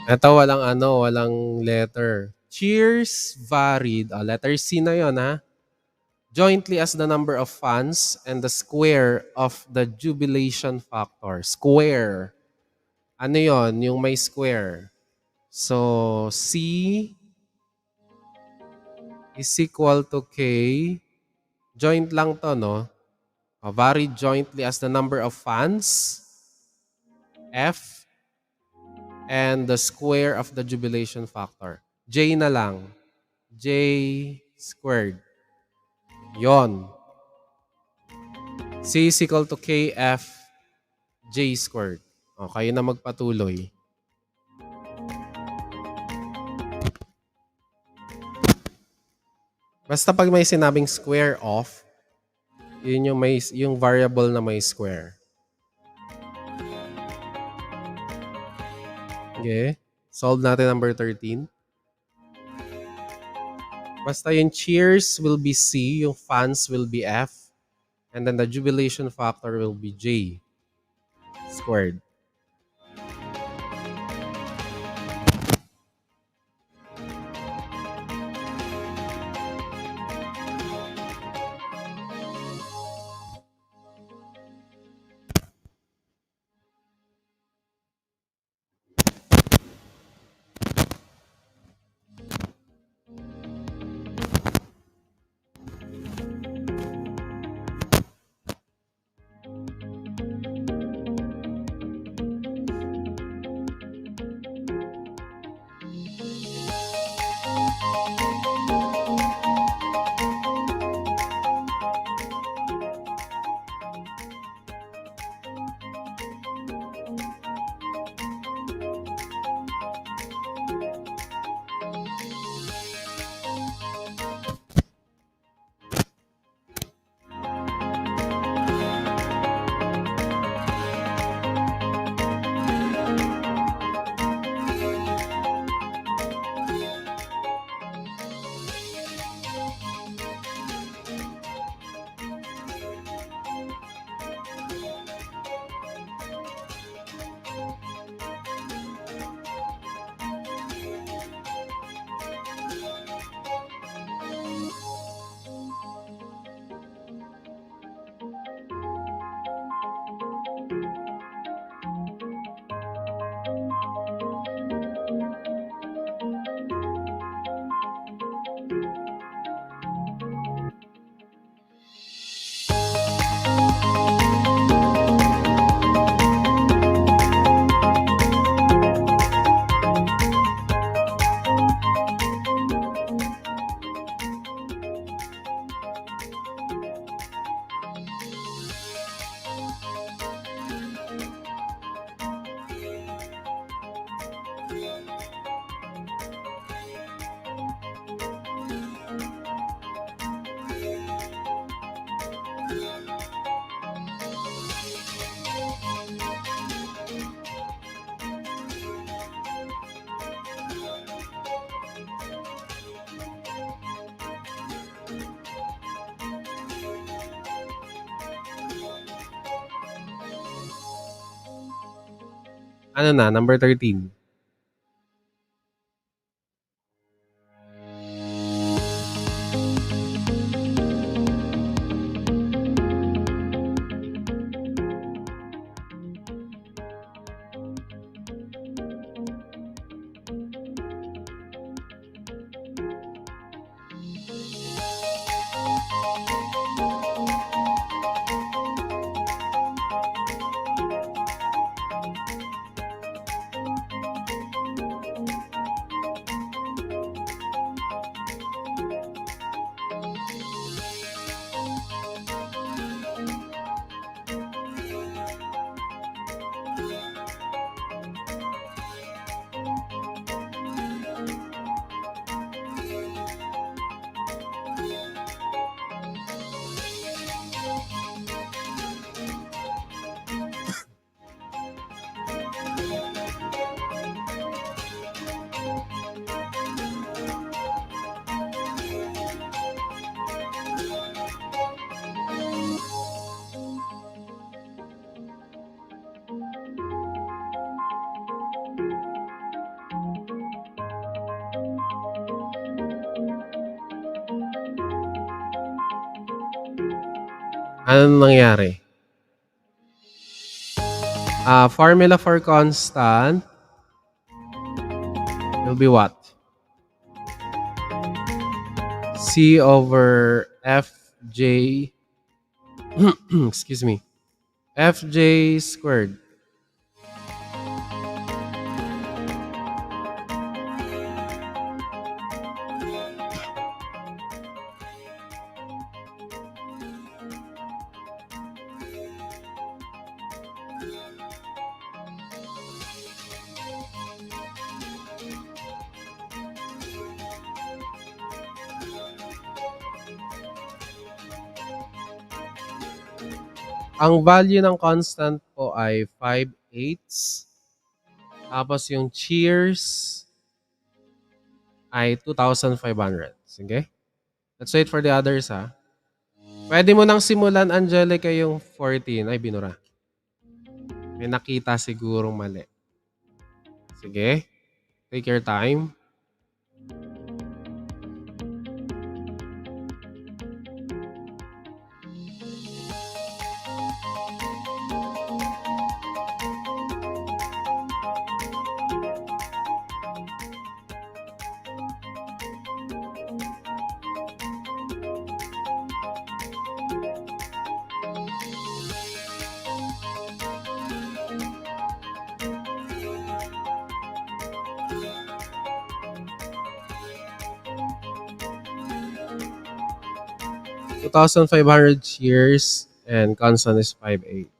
Ito walang letter. Cheers varied. Letter C na yon ha. Jointly as the number of fans and the square of the jubilation factor. Square. Ano yon? Yung may square. So, C is equal to K. Joint lang to, no? Varied jointly as the number of fans. F. And the square of the jubilation factor. J na lang. J squared. Yon. C is equal to KF J squared. O, kayo na magpatuloy. Basta pag may sinabing square of, yun yung variable na may square. Okay? Solve natin number 13. Basta yung cheers will be C, yung fans will be F, and then the jubilation factor will be J squared. Ano na? Number 13. Ano nangyari? Formula for constant will be what? C over Fj excuse me. Fj squared. Ang value ng constant po ay 5/8. Tapos yung cheers ay 2,500. Sige? Let's wait for the others, ha? Pwede mo nang simulan, Angelica, yung 14. Ay, binura. May nakita sigurong mali. Sige? Take your time. $2,500 cheers and constant is 5/8.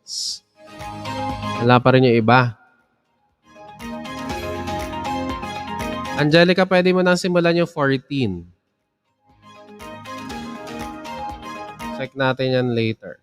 Wala pa rin yung iba. Angelica, pwede mo nang simulan yung 14. Check natin yan later.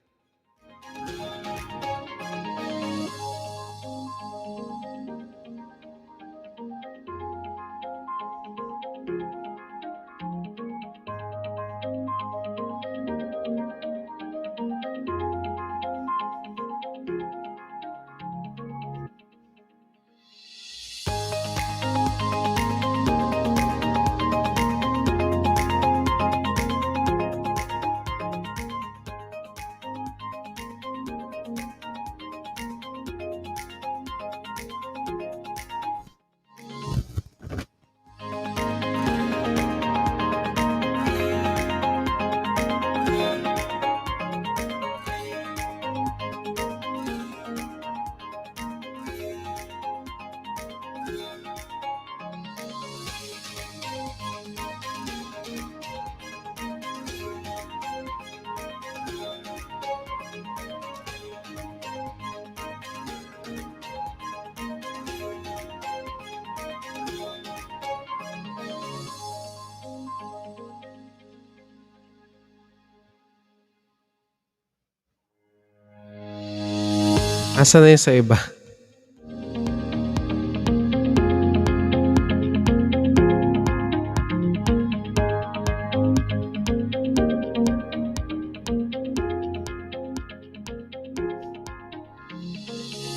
Asa na yung sa iba?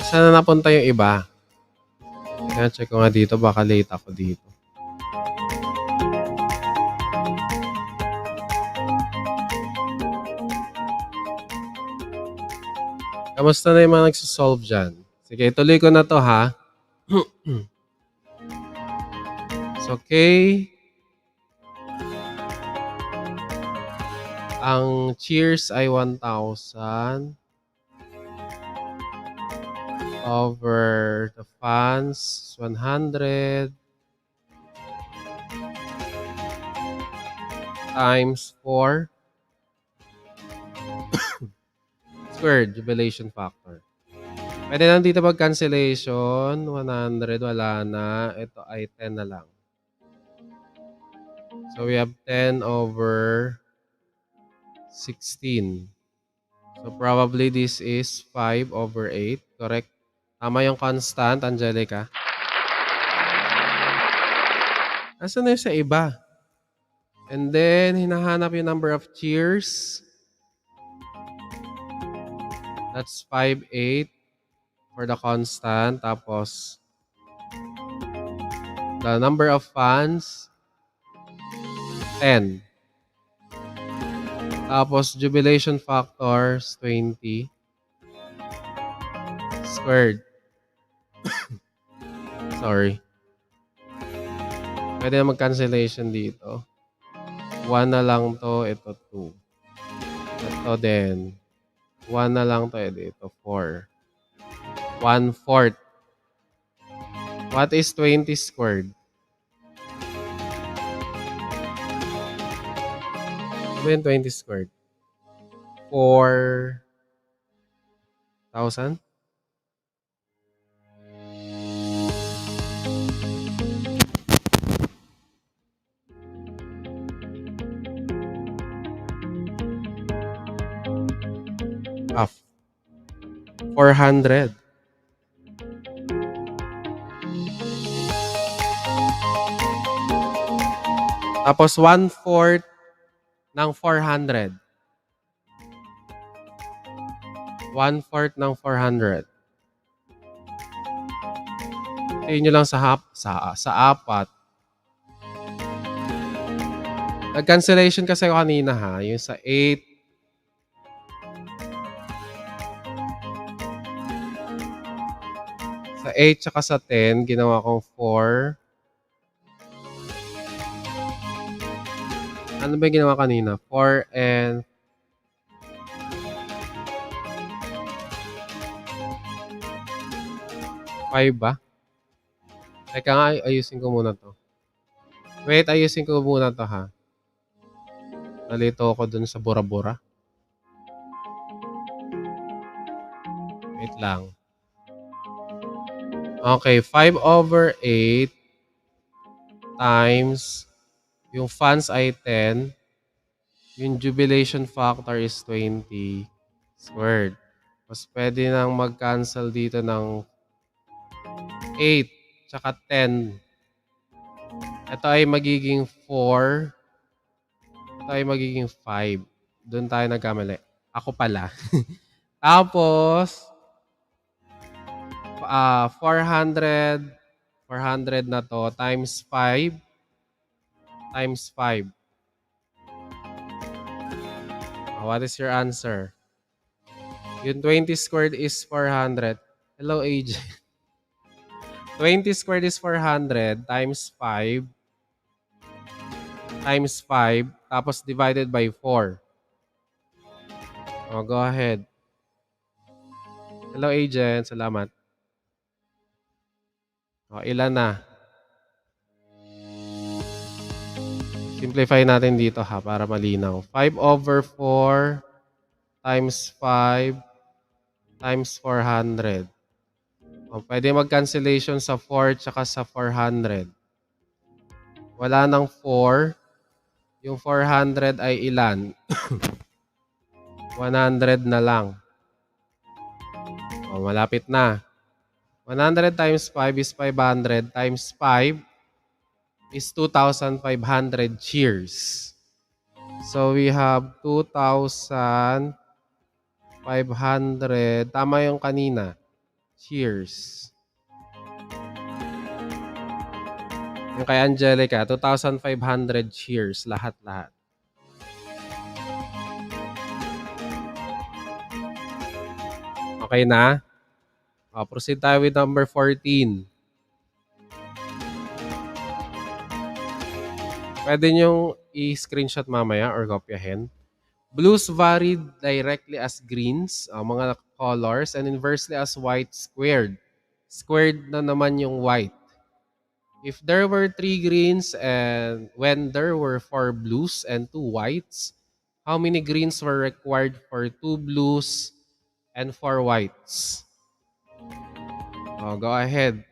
Saan na napunta yung iba? Kaya check ko nga dito. Baka late ako dito. Kamusta na yung mga nagsisolve dyan? Sige, tuloy ko na to, ha? So, okay. Ang cheers ay 1,000 over the fans 100 times 4 squared jubilation factor. Pwede lang dito mag-cancellation. 100, wala na. Ito ay 10 na lang. So, we have 10 over 16. So, probably this is 5 over 8. Correct? Tama yung constant, Angelica. Asan na yung sa iba? And then, hinahanap yung number of cheers. That's 5/8 for the constant. Tapos, the number of fans, 10. Tapos, jubilation factors, 20 squared. Sorry. Pwede na mag-cancellation dito. 1 na lang to, ito 2. Ito din. 1 na lang to, ito 4. 1/4. What is 20 squared? Ano ba yung 20 squared? 4,000? Ah, 400. Tapos 1/4 ng 400. 1/4 ng 400. Tingin nyo lang sa apat. Nag-cancellation kasi ako kanina ha. Yung sa 8. Sa 8 tsaka sa 10, ginawa kong 4. Ano ba yung ginawa kanina? 4 and 5 ba? Teka nga, ayusin ko muna to. Wait, ayusin ko muna to ha. Nalito ako dun sa bura-bura. Wait lang. Okay, 5/8 times yung funds ay 10. Yung jubilation factor is 20 squared. Mas pwede nang mag-cancel dito ng 8 tsaka 10. Ito ay magiging 4. Ito ay magiging 5. Doon tayo nagkamali. Ako pala. Tapos, 400 na to times 5 times 5. What is your answer? Yung 20 squared is 400. Hello, AJ. 20 squared is 400 times 5 times 5 tapos divided by 4. Go ahead. Hello, agent. Salamat. Ilan na? Simplify natin dito ha para malinaw. 5/4 times 5 times 400. Pwede mag-cancellation sa 4 tsaka sa 400. Wala nang 4. Yung 400 ay ilan? 100 na lang. Malapit na. 100 times 5 is 500 times 5 is 2,500 cheers. So we have 2,500. Tama yung kanina. Cheers. Yung kay Angelica, 2,500 cheers. Lahat-lahat. Okay na? Proceed tayo with number 14. Pwede nyong i-screenshot mamaya or kopyahin. Blues varied directly as greens, mga colors, and inversely as white squared. Squared na naman yung white. If there were 3 greens and when there were 4 blues and 2 whites, how many greens were required for 2 blues and 4 whites? Go ahead.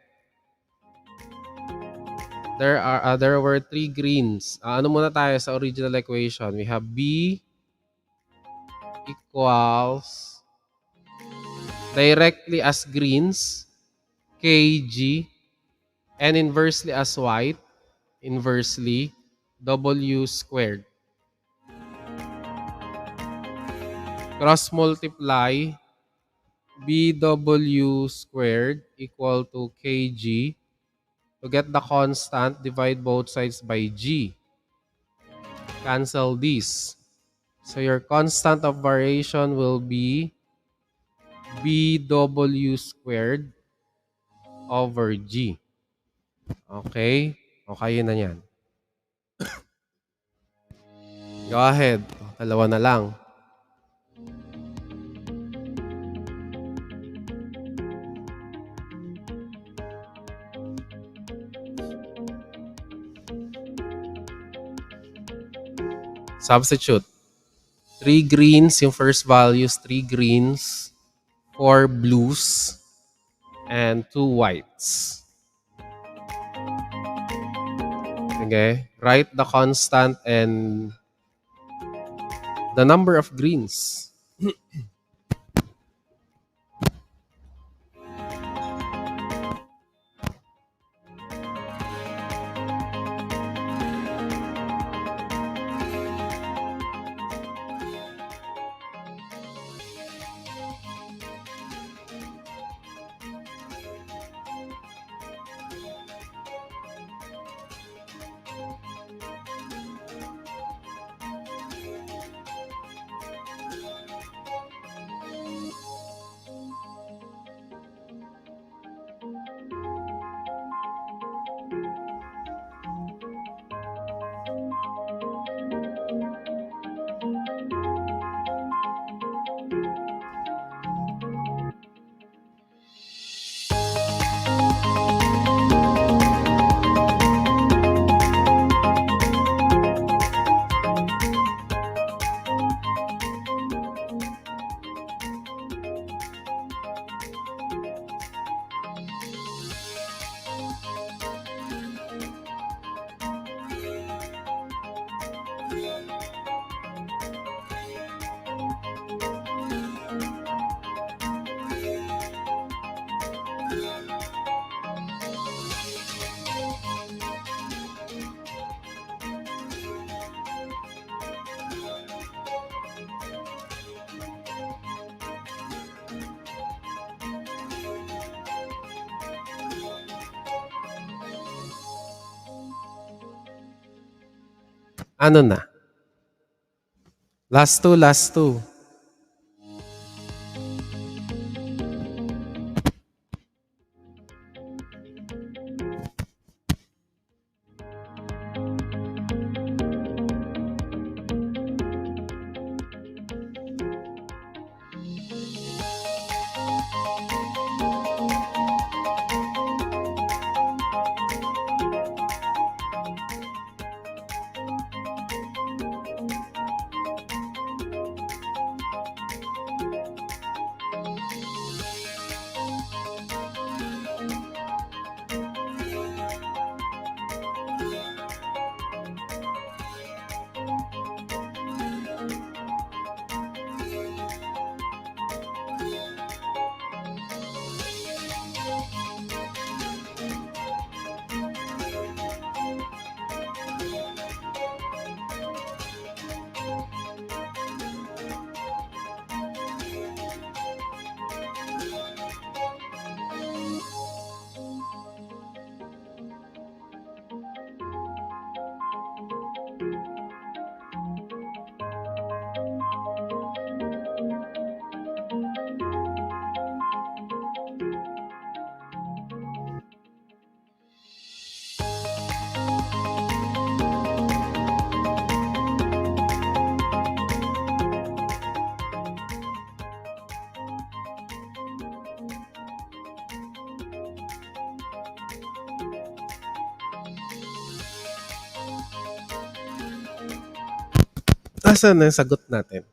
There were 3 greens. Ano muna tayo sa original equation? We have B equals directly as greens, KG, and inversely as white, inversely, W squared. Cross multiply BW squared equal to KG. To get the constant, divide both sides by G. Cancel this. So your constant of variation will be BW squared over G. Okay? Okay na yan. Go ahead. Dalawa na lang. Substitute. 3 greens, yung first values, 3 greens, 4 blues, and 2 whites. Okay? Write the constant and the number of greens. Ano na? Last two, last two. Asan na yung sagot natin?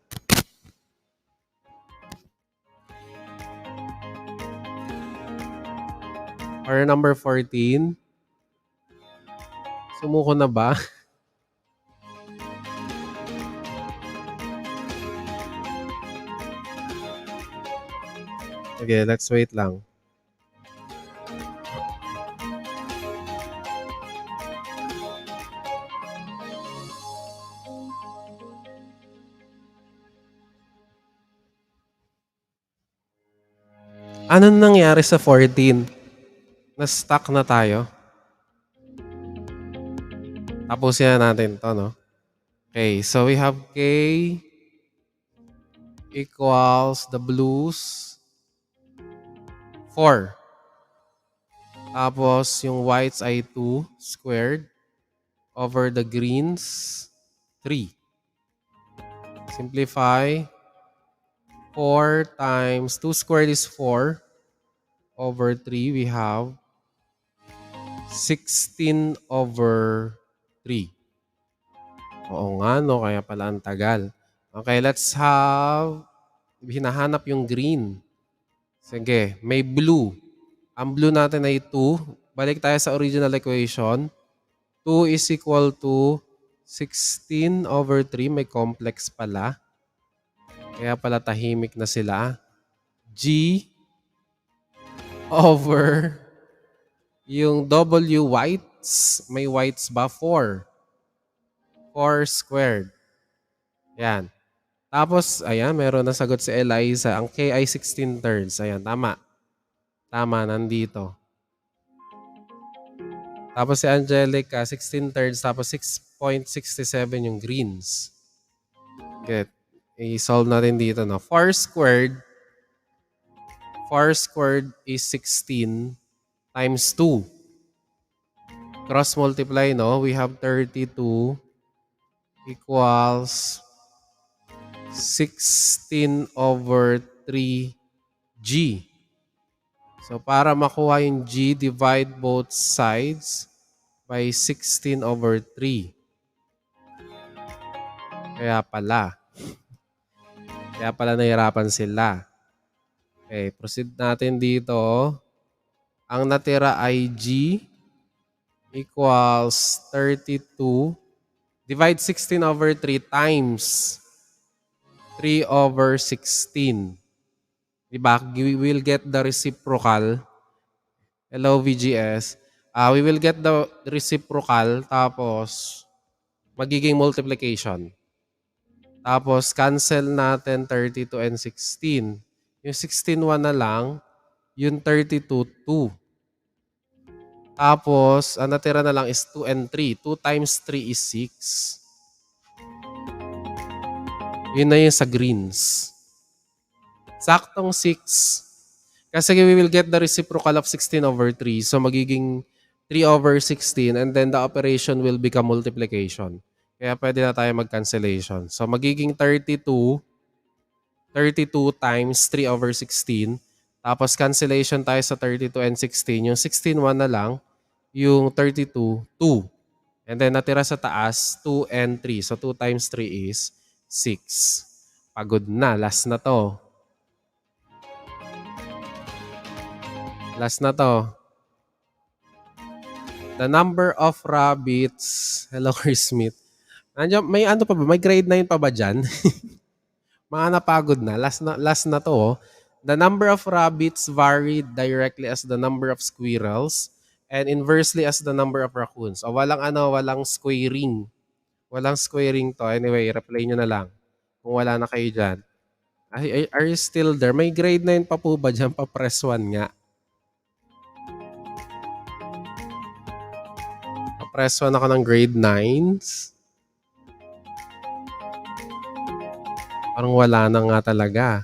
Or number 14? Sumuko na ba? Okay, let's wait lang. Anong nangyari sa 14? Na-stuck na tayo. Tapusin na natin to, no? Okay, so we have K, equals the blues 4. Tapos yung whites ay 2 squared over the greens 3. Simplify. 4 times 2 squared is 4 over 3. We have 16 over 3. Oo nga, no? Kaya pala ang tagal. Okay, let's have... Hinahanap yung green. Sige, may blue. Ang blue natin ay 2. Balik tayo sa original equation. 2 is equal to 16 over 3. May complex pala. Kaya pala tahimik na sila. G over yung W whites. May whites ba? 4. 4 squared. Yan. Tapos, ayan, meron na sagot si Eliza. Ang K ay 16 thirds. Ayan, tama. Tama, nandito. Tapos si Angelica, 16 thirds. Tapos 6.67 yung greens. Get. I-solve natin dito. No? 4 squared. 4 squared is 16 times 2. Cross multiply, no? We have 32 equals 16 over 3G. So, para makuha yung G, divide both sides by 16 over 3. Kaya pala nahirapan sila. Okay, proceed natin dito. Ang natira ay G equals 32. Divide 16 over 3 times 3 over 16. Diba? We will get the reciprocal. Hello, VGS. We will get the reciprocal, tapos magiging multiplication. Tapos cancel natin 32 and 16. Yung 16, 1 na lang. Yung 32, 2. Tapos, ang natira na lang is 2 and 3. 2 times 3 is 6. Yun na yung sa greens. Saktong 6. Kasi we will get the reciprocal of 16 over 3. So, magiging 3 over 16 and then the operation will become multiplication. Kaya pwede na tayo mag-cancellation. So, magiging 32 times 3 over 16. Tapos, cancellation tayo sa 32 and 16. Yung 16, 1 na lang. Yung 32, 2. And then, natira sa taas, 2 and 3. So, 2 times 3 is 6. Pagod na. Last na to. Last na to. The number of rabbits. Hello, Chris Smith. Nandiyan, may ano pa ba? May grade 9 pa ba dyan? Mga napagod na. Last na to. Oh. The number of rabbits varied directly as the number of squirrels and inversely as the number of raccoons. O walang squaring. Walang squaring to. Anyway, reply nyo na lang. Kung wala na kayo dyan. Are you still there? May grade 9 pa po ba dyan? Pa-press 1 nga. Pa-press 1 ako ng grade 9s. Parang wala na nga talaga.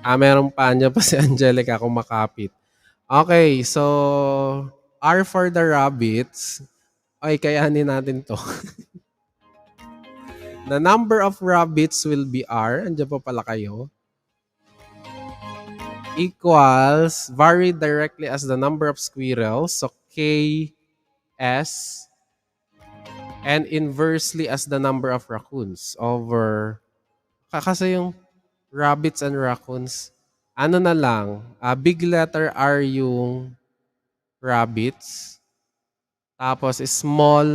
Meron pa niya pa si Angelica kung makapit. Okay, so R for the rabbits. Ay, kayanin natin to. The number of rabbits will be R. Andiyan pa pala kayo. Equals, vary directly as the number of squirrels. So, K, S. And inversely as the number of raccoons. Over, kasi yung rabbits and raccoons, ano na lang, big letter R yung rabbits. Tapos small,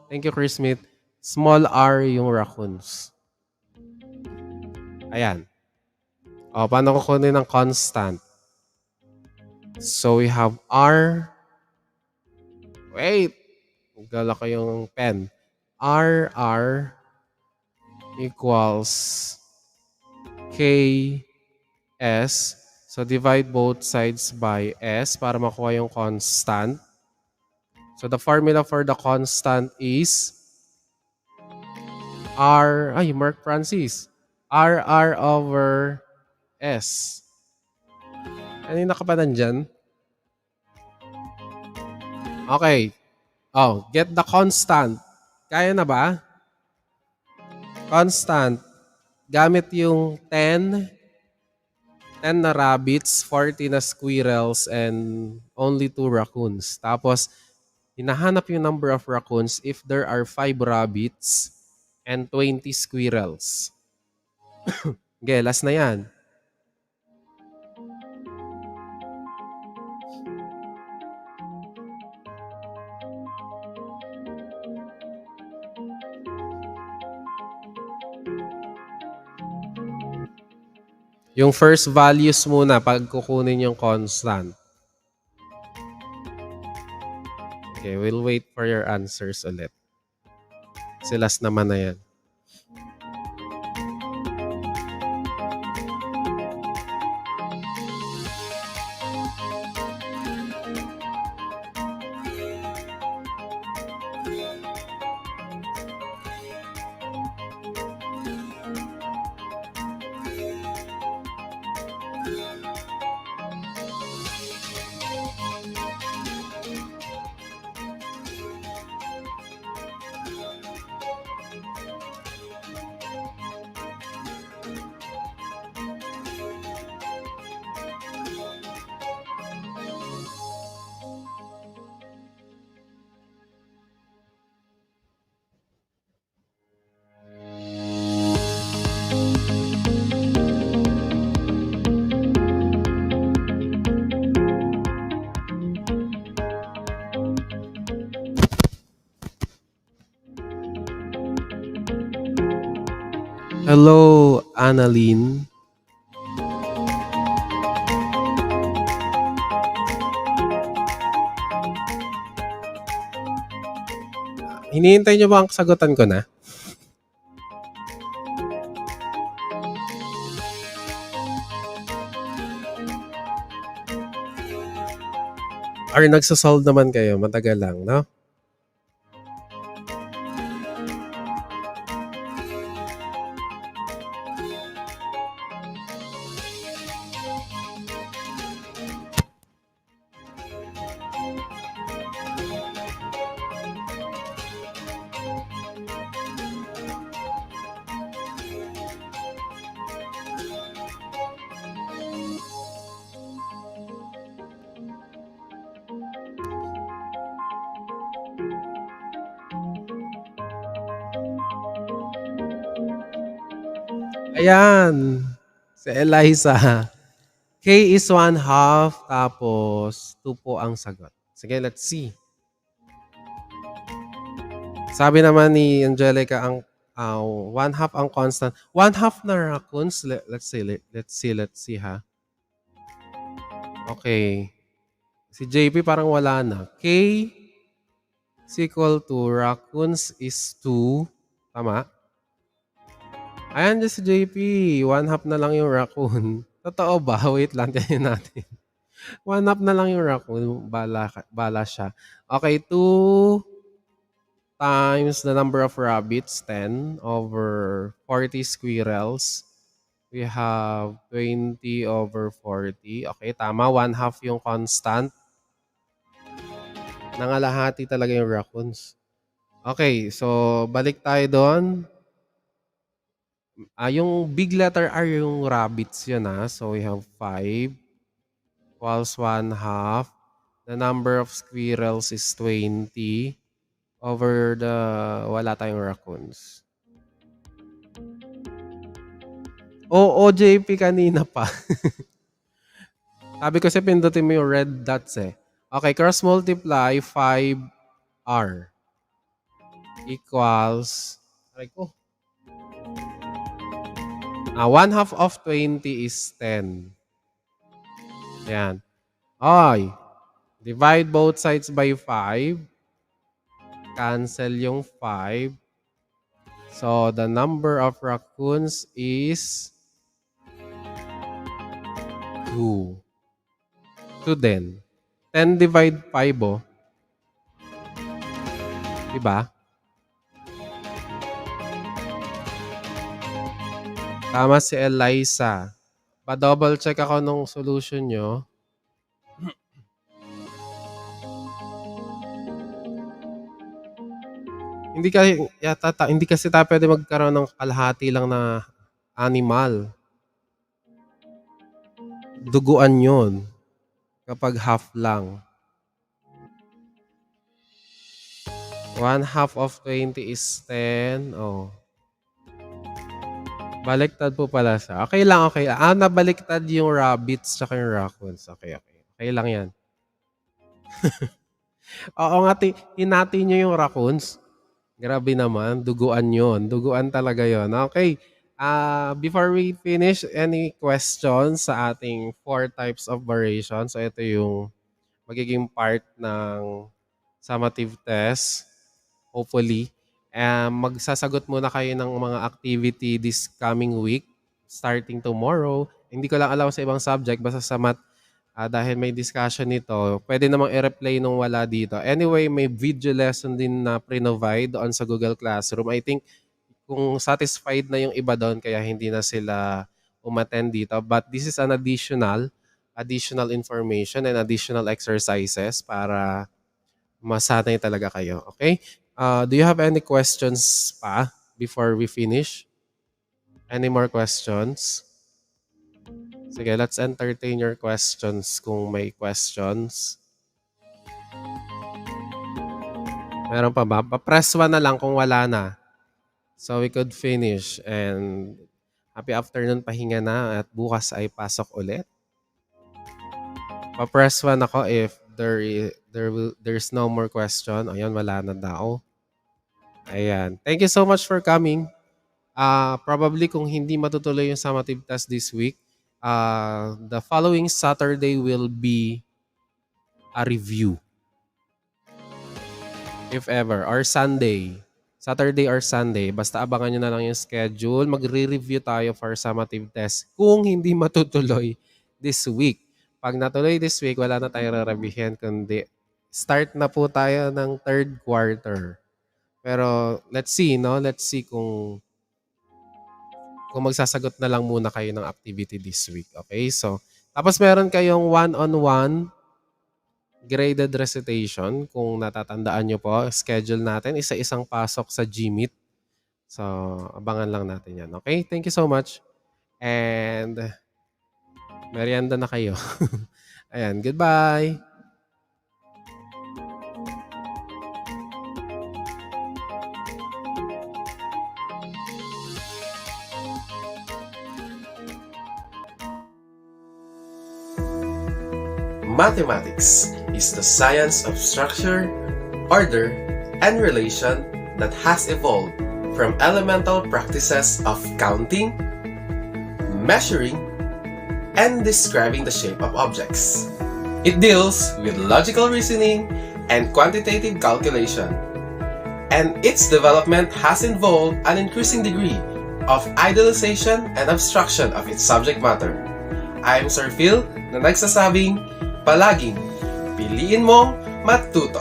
thank you Chris Smith, small r yung raccoons. Ayan. O, paano kukunin ng constant? So we have R. Wait. Gala ko yung pen. R equals K S. So divide both sides by S para makuha yung constant. So the formula for the constant is R. Ay, Mark Francis. RR over S. Kanina ka pa nandyan? Okay. Oh, get the constant. Kaya na ba? Constant. Gamit yung 10 na rabbits, 40 na squirrels, and only 2 raccoons. Tapos, hinahanap yung number of raccoons if there are 5 rabbits and 20 squirrels. Okay, last na yan. Yung first values muna pag kukunin yung constant. Okay, we'll wait for your answers ulit. Kasi last naman na yan. Hello, Annalyn. Hinihintay niyo ba ang sagutan ko na? Or nagsasolve naman kayo? Matagal lang, no? Ayan. Si Eliza. K is 1/2, tapos 2 po ang sagot. Sige, let's see. Sabi naman ni Angelica, ang 1/2 ang constant. 1/2 na raccoons. Let's see ha. Okay. Si JP parang wala na. K is equal to raccoons is 2. Tama? Ayan dyan si JP. 1/2 na lang yung raccoon. Totoo ba? Wait lang, tiyahin natin. 1/2 na lang yung raccoon. Bala siya. Okay, 2 times the number of rabbits, 10 over 40 squirrels. We have 20 over 40. Okay, tama. 1/2 yung constant. Nangalahati talaga yung raccoons. Okay, so balik tayo doon. Yung big letter R yung rabbits yun ha. So we have 5 equals 1/2. The number of squirrels is 20 over the wala tayong raccoons. Oo, JP kanina pa. Sabi ko kasi pindutin mo yung red dots eh. Okay, cross multiply 5R equals, aray ko. 1/2 of 20 is 10. Ayan. Ay, divide both sides by 5. Cancel yung 5. So, the number of raccoons is 2. 2 din. 10 divide 5, oh. Diba? Tama si Eliza. Pa-double check ako nung solution nyo. Hindi kasi tayo pwede magkaroon ng kalahati lang na animal. Duguan yun kapag half lang. 1/2 of 20 is 10. Oh. Baliktad po pala siya. Okay lang, okay. Nabaliktad yung rabbits tsaka yung raccoons. Okay. Okay lang yan. Oo nga, hinati nyo yung raccoons. Grabe naman, duguan yon. Duguan talaga yon. Okay. Before we finish, any questions sa ating 4 types of variation? So ito yung magiging part ng summative test. Hopefully. Magsasagot muna kayo ng mga activity this coming week, starting tomorrow. Hindi ko lang alam sa ibang subject, basta sa math, dahil may discussion nito, pwede namang i-replay nung wala dito. Anyway, may video lesson din na pre-provide doon sa Google Classroom. I think kung satisfied na yung iba doon, kaya hindi na sila umattend dito. But this is an additional information and additional exercises para masanay talaga kayo. Okay? Do you have any questions pa before we finish? Any more questions? Sige, let's entertain your questions kung may questions. Meron pa ba? Pa-press 1 na lang kung wala na. So we could finish. And happy afternoon, pahinga na at bukas ay pasok ulit. Pa-press 1 ako if there's no more question. Ayan, wala na daw. Ayan. Thank you so much for coming. Probably kung hindi matutuloy yung summative test this week, the following Saturday will be a review. If ever. Or Sunday. Saturday or Sunday. Basta abangan nyo na lang yung schedule. Magre-review tayo for summative test kung hindi matutuloy this week. Pag natuloy this week, wala na tayong re-reviewin, kundi start na po tayo ng 3rd quarter. Pero let's see, no? Let's see kung magsasagot na lang muna kayo ng activity this week. Okay? So, tapos meron kayong one-on-one graded recitation. Kung natatandaan nyo po, schedule natin. Isa-isang pasok sa Gmeet. So, abangan lang natin yan. Okay? Thank you so much. And merienda na kayo. Ayan. Goodbye. Mathematics is the science of structure, order, and relation that has evolved from elemental practices of counting, measuring, and describing the shape of objects. It deals with logical reasoning and quantitative calculation, and its development has involved an increasing degree of idealization and abstraction of its subject matter. I am Sir Phil na nagsasabing, palaging piliin mong Math-Tuto.